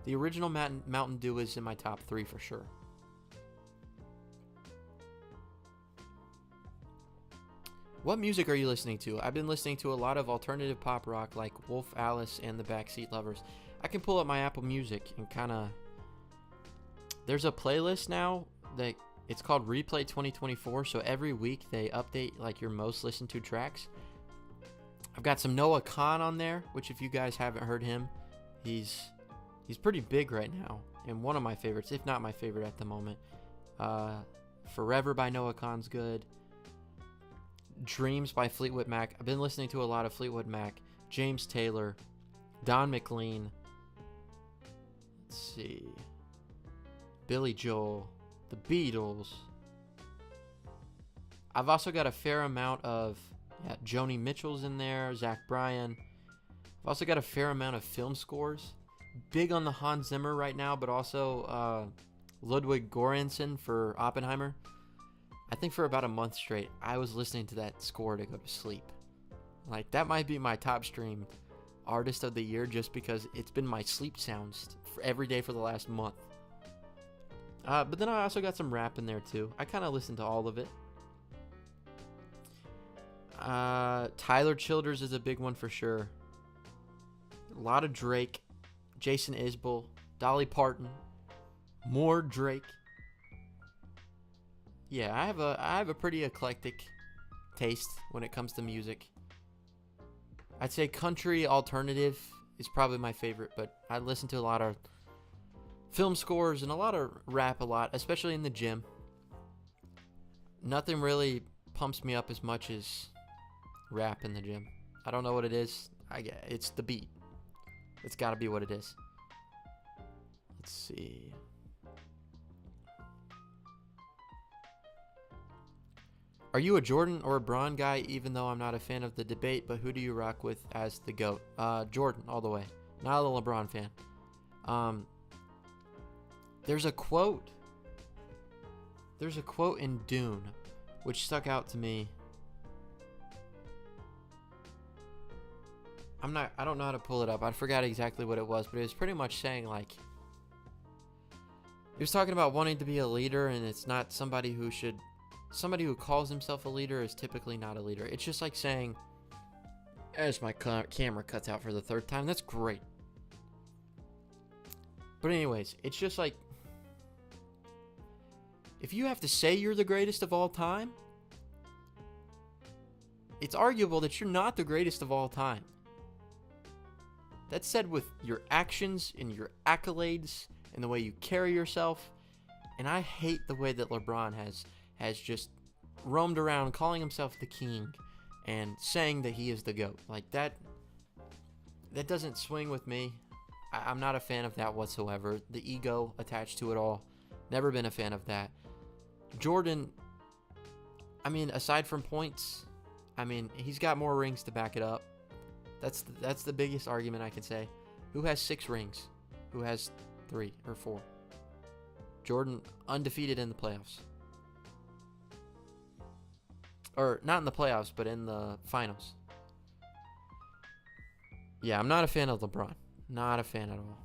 The original Mountain Dew is in my top 3 for sure. What music are you listening to? I've been listening to a lot of alternative pop rock like Wolf Alice and the Backseat Lovers. I can pull up my Apple Music and kind of... There's a playlist now that it's called Replay 2024, so every week they update like your most listened to tracks. I've got some Noah Khan on there, which if you guys haven't heard him, he's pretty big right now, and one of my favorites, if not my favorite at the moment. Forever by Noah Khan's good. Dreams by Fleetwood Mac. I've been listening to a lot of Fleetwood Mac. James Taylor, Don McLean. Let's see. Billy Joel, the Beatles. I've also got a fair amount of Joni Mitchell's in there, Zach Bryan. I've also got a fair amount of film scores. Big on the Hans Zimmer right now, but also Ludwig Göransson for Oppenheimer. I think for about a month straight, I was listening to that score to go to sleep. Like, that might be my top streamed artist of the year just because it's been my sleep sounds for every day for the last month. But then I also got some rap in there too. I kind of listened to all of it. Tyler Childers is a big one for sure. A lot of Drake, Jason Isbell, Dolly Parton, more Drake. Yeah, I have a pretty eclectic taste when it comes to music. I'd say country alternative is probably my favorite, but I listen to a lot of film scores and a lot of rap a lot, especially in the gym. Nothing really pumps me up as much as rap in the gym. I don't know what it is. It's the beat. It's got to be what it is. Let's see. Are you a Jordan or a Bron guy? Even though I'm not a fan of the debate, but who do you rock with as the GOAT? Jordan all the way. Not a LeBron fan. There's a quote in Dune which stuck out to me. I don't know how to pull it up. I forgot exactly what it was, but it was pretty much saying, like, he was talking about wanting to be a leader, and it's not somebody who calls himself a leader is typically not a leader. It's just like saying, as my camera cuts out for the third time, that's great. But anyways, it's just like, if you have to say you're the greatest of all time, it's arguable that you're not the greatest of all time. That's said with your actions and your accolades and the way you carry yourself. And I hate the way that LeBron has just roamed around calling himself the king and saying that he is the GOAT. Like, that doesn't swing with me. I'm not a fan of that whatsoever. The ego attached to it all. Never been a fan of that. Jordan, I mean, aside from points, I mean, he's got more rings to back it up. That's the biggest argument I can say. Who has 6 rings? Who has 3 or 4? Jordan, undefeated in the playoffs. Or not in the playoffs, but in the finals. Yeah, I'm not a fan of LeBron. Not a fan at all.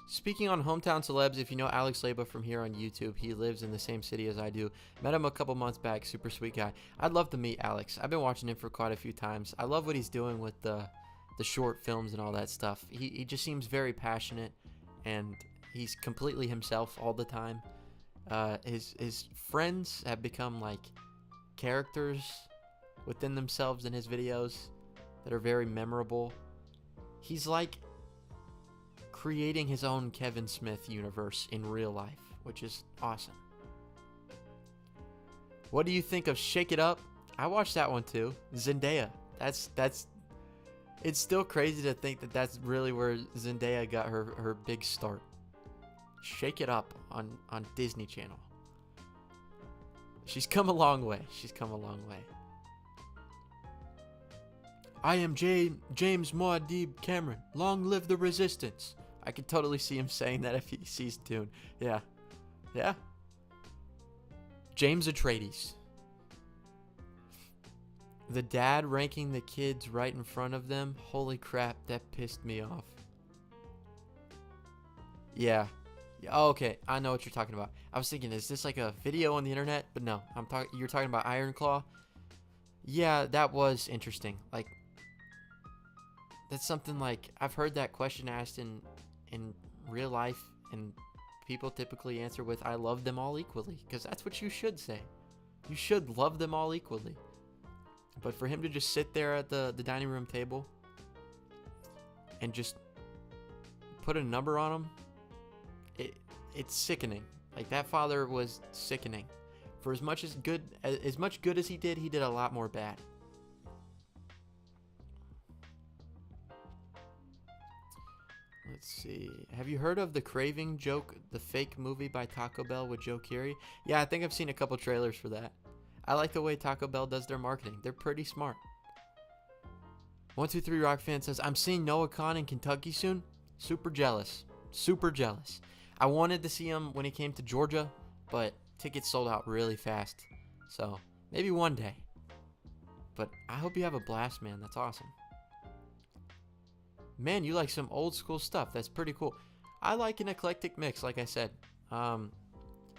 Speaking on hometown celebs, if you know Alex Leba from here on YouTube, he lives in the same city as I do. Met him a couple months back, super sweet guy. I'd love to meet Alex. I've been watching him for quite a few times. I love what he's doing with the short films and all that stuff. He just seems very passionate, and he's completely himself all the time. His friends have become like characters within themselves in his videos that are very memorable. He's like creating his own Kevin Smith universe in real life, which is awesome. What do you think of Shake It Up? I watched that one too. Zendaya. That's it's still crazy to think that that's really where Zendaya got her big start. Shake It Up on Disney Channel. She's come a long way. She's come a long way. I am James Muad'Dib Cameron. Long live the resistance. I could totally see him saying that if he sees Dune. Yeah. Yeah. James Atreides. The dad ranking the kids right in front of them. Holy crap, that pissed me off. Yeah. Oh, okay, I know what you're talking about. I was thinking, is this like a video on the internet? But no, you're talking about Ironclaw. Yeah, that was interesting. Like, that's something like I've heard that question asked in real life, and people typically answer with, I love them all equally, because that's what you should say. You should love them all equally. But for him to just sit there at the dining room table and just put a number on them, it's sickening. Like, that father was sickening. For as much good as he did a lot more bad. Let's see. Have you heard of The Craving Joke, the fake movie by Taco Bell with Joe Keery? Yeah, I think I've seen a couple trailers for that. I like the way Taco Bell does their marketing. They're pretty smart. 123 Rock Fan says, I'm seeing Noah Khan in Kentucky soon. Super jealous. Super jealous. I wanted to see him when he came to Georgia, but tickets sold out really fast. So maybe one day. But I hope you have a blast, man. That's awesome. Man, you like some old school stuff. That's pretty cool. I like an eclectic mix, like I said.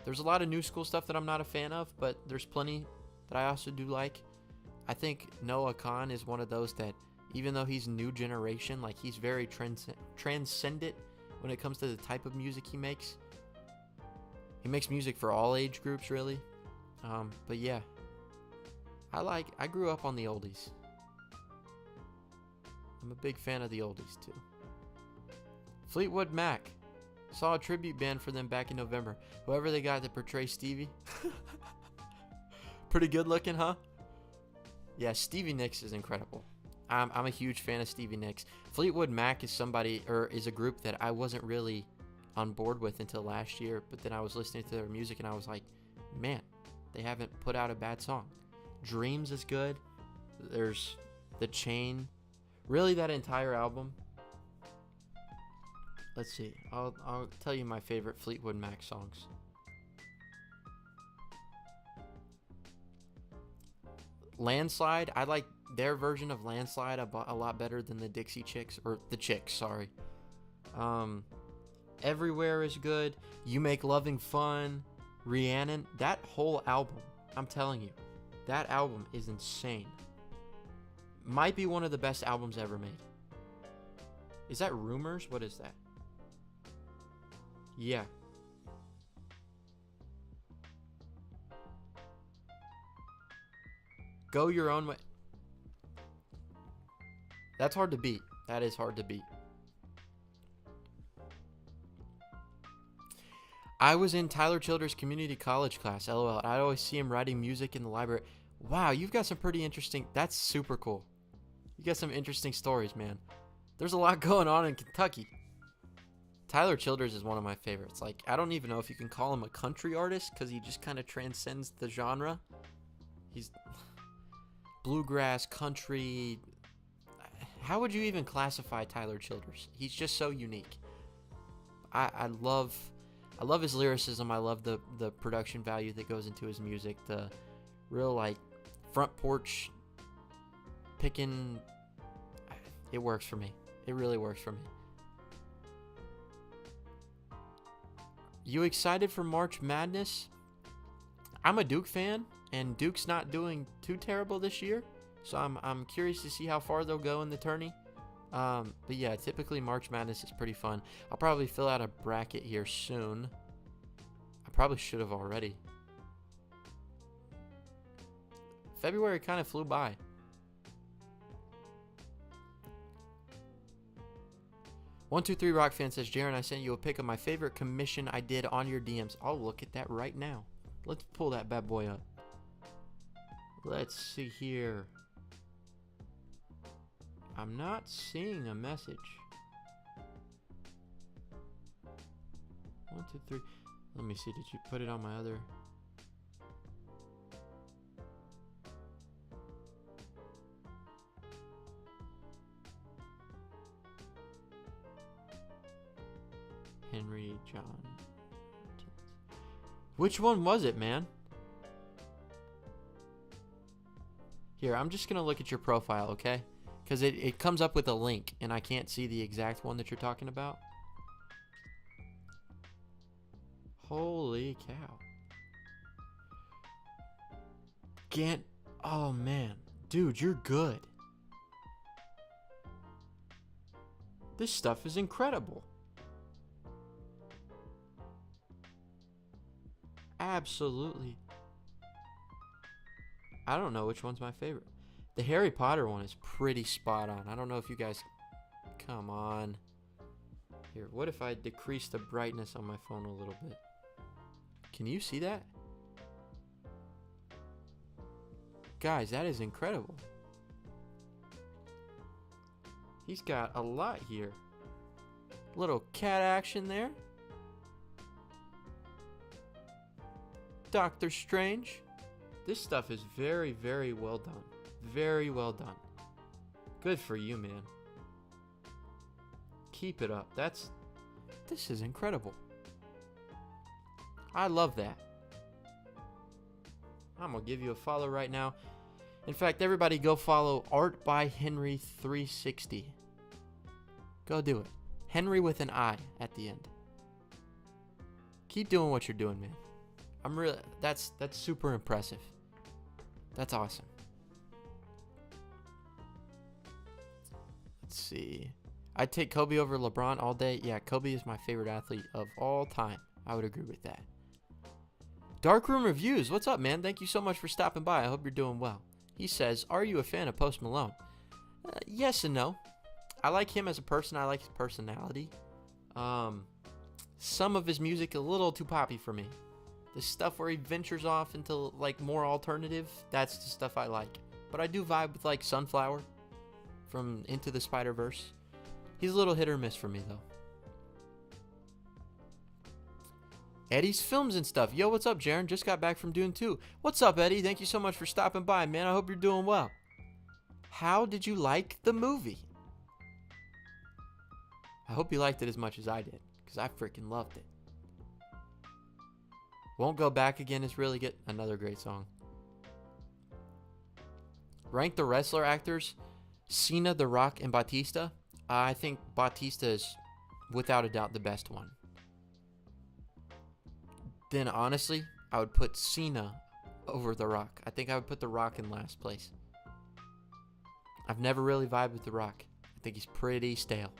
There's a lot of new school stuff that I'm not a fan of, but there's plenty that I also do like. I think Noah Khan is one of those that, even though he's new generation, like he's very transcendent when it comes to the type of music he makes. He makes music for all age groups, really. But yeah, I grew up on the oldies. I'm a big fan of the oldies too. Fleetwood Mac. Saw a tribute band for them back in November. Whoever they got to portray Stevie. Pretty good looking, huh? Yeah, Stevie Nicks is incredible. I'm a huge fan of Stevie Nicks. Fleetwood Mac is is a group that I wasn't really on board with until last year, but then I was listening to their music and I was like, man, they haven't put out a bad song. Dreams is good. There's The Chain. Really, that entire album. Let's see. I'll tell you my favorite Fleetwood Mac songs. Landslide. I like their version of Landslide a lot better than the Dixie Chicks, or the Chicks, sorry. Everywhere is good. You Make Loving Fun. Rhiannon. That whole album, I'm telling you, that album is insane. Might be one of the best albums ever made. Is that Rumors? What is that? Yeah. Go Your Own Way. That's hard to beat. That is hard to beat. I was in Tyler Childers' community college class, LOL. I'd always see him writing music in the library. Wow, you've got some pretty interesting... That's super cool. You got some interesting stories, man. There's a lot going on in Kentucky. Tyler Childers is one of my favorites. Like, I don't even know if you can call him a country artist because he just kind of transcends the genre. He's bluegrass, country. How would you even classify Tyler Childers? He's just so unique. I love his lyricism. I love the production value that goes into his music. The real, like, front porch picking. It works for me. It really works for me. You excited for March Madness? I'm a Duke fan, and Duke's not doing too terrible this year, so I'm curious to see how far they'll go in the tourney. But yeah, typically March Madness is pretty fun. I'll probably fill out a bracket here soon. I probably should have already. February kind of flew by. One23 Rock Fan says, Jaren, I sent you a pic of my favorite commission I did on your DMs. I'll look at that right now. Let's pull that bad boy up. Let's see here. I'm not seeing a message. 1, 2, 3. Let me see. Did you put it on my other? Henry John. Which one was it, man? Here, I'm just going to look at your profile, okay? Because it comes up with a link, and I can't see the exact one that you're talking about. Holy cow. Oh, man. Dude, you're good. This stuff is incredible. Absolutely. I don't know which one's my favorite. The Harry Potter one is pretty spot on. I don't know if you guys... Come on. Here, what if I decrease the brightness on my phone a little bit? Can you see that? Guys, that is incredible. He's got a lot here. Little cat action there. Doctor Strange. This stuff is very, very well done. Very well done. Good for you, man. Keep it up. This is incredible. I love that. I'm gonna give you a follow right now. In fact, everybody go follow Art by Henry 360. Go do it. Henry with an I at the end. Keep doing what you're doing, man. I'm really that's super impressive. That's awesome. Let's see. I'd take Kobe over LeBron all day. Yeah, Kobe is my favorite athlete of all time. I would agree with that. Darkroom Reviews. What's up, man? Thank you so much for stopping by. I hope you're doing well. He says, are you a fan of Post Malone? Yes and no. I like him as a person. I like his personality. Some of his music a little too poppy for me. The stuff where he ventures off into like more alternative, that's the stuff I like. But I do vibe with like Sunflower from Into the Spider-Verse. He's a little hit or miss for me though. Eddie's Films and stuff. Yo, what's up, Jaren? Just got back from Dune 2. What's up, Eddie? Thank you so much for stopping by, man. I hope you're doing well. How did you like the movie? I hope you liked it as much as I did, because I freaking loved it. Won't Go Back Again is really good. Another great song. Rank the wrestler actors. Cena, The Rock, and Batista. I think Batista is, without a doubt, the best one. Then, honestly, I would put Cena over The Rock. I think I would put The Rock in last place. I've never really vibed with The Rock. I think he's pretty stale.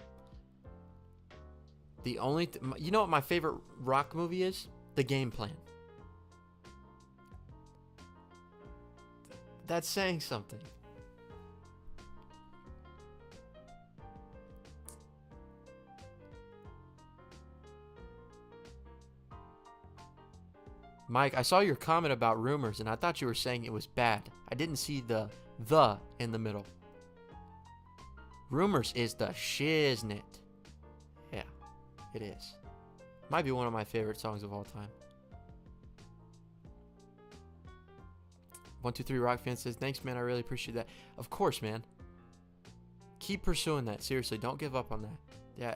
The only... you know what my favorite Rock movie is? The Game Plan. That's saying something. Mike, I saw your comment about rumors, and I thought you were saying it was bad. I didn't see the in the middle. Rumors is the shiznit. Yeah, it is. Might be one of my favorite songs of all time. 123 Rock fan says, thanks, man. I really appreciate that. Of course, man. Keep pursuing that. Seriously, don't give up on that. Yeah,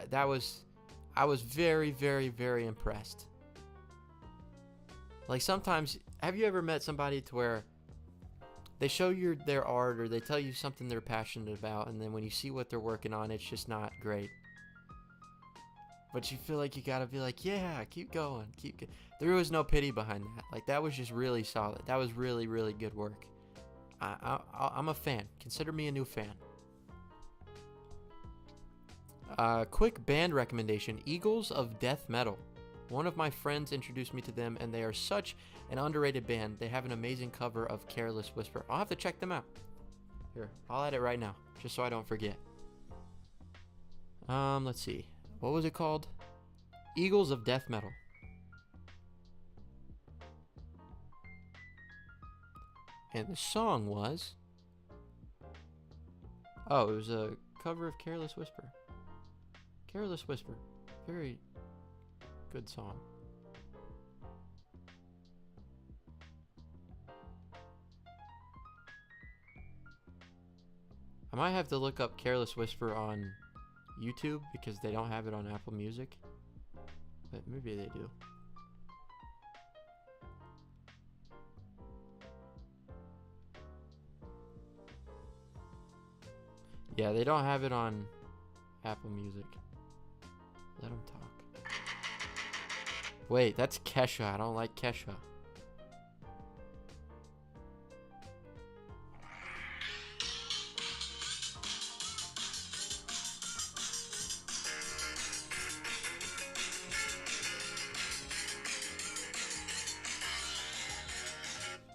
I was very, very, very impressed. Like sometimes, have you ever met somebody to where they show you their art or they tell you something they're passionate about, and then when you see what they're working on, it's just not great. But you feel like you gotta be like, yeah, keep going, There was no pity behind that. Like that was just really solid. That was really, really good work. I'm a fan. Consider me a new fan. Quick band recommendation: Eagles of Death Metal. One of my friends introduced me to them, and they are such an underrated band. They have an amazing cover of Careless Whisper. I'll have to check them out. Here, I'll add it right now, just so I don't forget. Let's see. What was it called? Eagles of Death Metal. And the song was... oh, it was a cover of Careless Whisper. Careless Whisper. Very... good song. I might have to look up Careless Whisper on YouTube because they don't have it on Apple Music. But maybe they do. Yeah, they don't have it on Apple Music. Let them talk. Wait, that's Kesha. I don't like Kesha.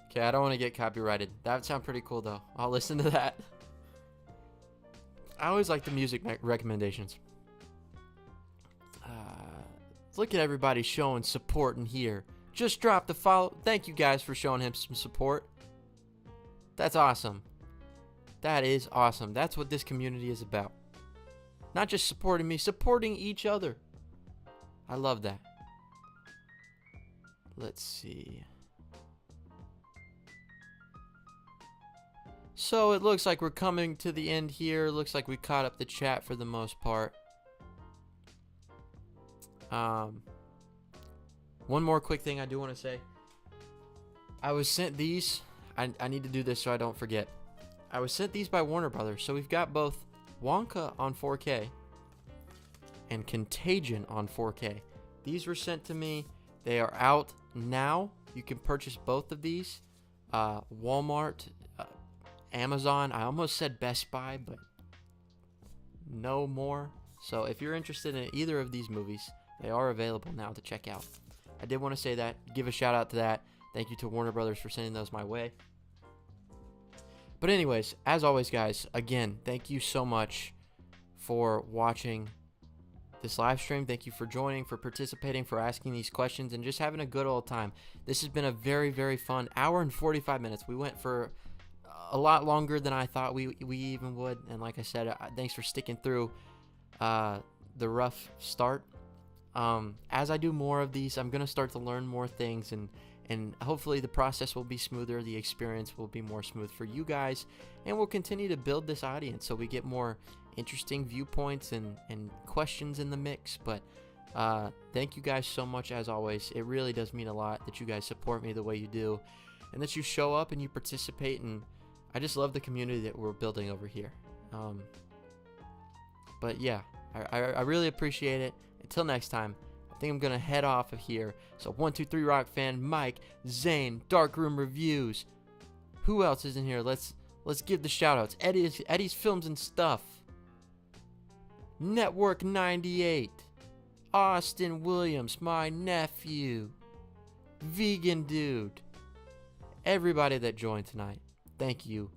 Okay, I don't want to get copyrighted. That would sound pretty cool, though. I'll listen to that. I always like the music recommendations. Look at everybody showing support in here. Just dropped the follow. Thank you guys for showing him some support. That's awesome. That is awesome. That's what this community is about. Not just supporting me, supporting each other. I love that. Let's see. So it looks like we're coming to the end here. Looks like we caught up the chat for the most part. One more quick thing I do want to say. I was sent these. I need to do this so I don't forget. I was sent these by Warner Brothers. So we've got both Wonka on 4K and Contagion on 4K. These were sent to me. They are out now. You can purchase both of these. Walmart, Amazon. I almost said Best Buy, but no more. So if you're interested in either of these movies, they are available now to check out. I did want to say that. Give a shout out to that. Thank you to Warner Brothers for sending those my way. But anyways, as always, guys, again, thank you so much for watching this live stream. Thank you for joining, for participating, for asking these questions, and just having a good old time. This has been a very, very fun hour and 45 minutes. We went for a lot longer than I thought we even would. And like I said, thanks for sticking through the rough start. As I do more of these, I'm going to start to learn more things, and hopefully the process will be smoother. The experience will be more smooth for you guys, and we'll continue to build this audience so we get more interesting viewpoints and questions in the mix. But thank you guys so much, as always. It really does mean a lot that you guys support me the way you do, and that you show up and you participate, and I just love the community that we're building over here. But yeah, I really appreciate it. Until next time, I think I'm gonna head off of here. So 123 Rock Fan, Mike, Zane, Darkroom Reviews. Who else is in here? Let's give the shout outs. Eddie's Films and Stuff. Network 98. Austin Williams, my nephew. Vegan Dude. Everybody that joined tonight, thank you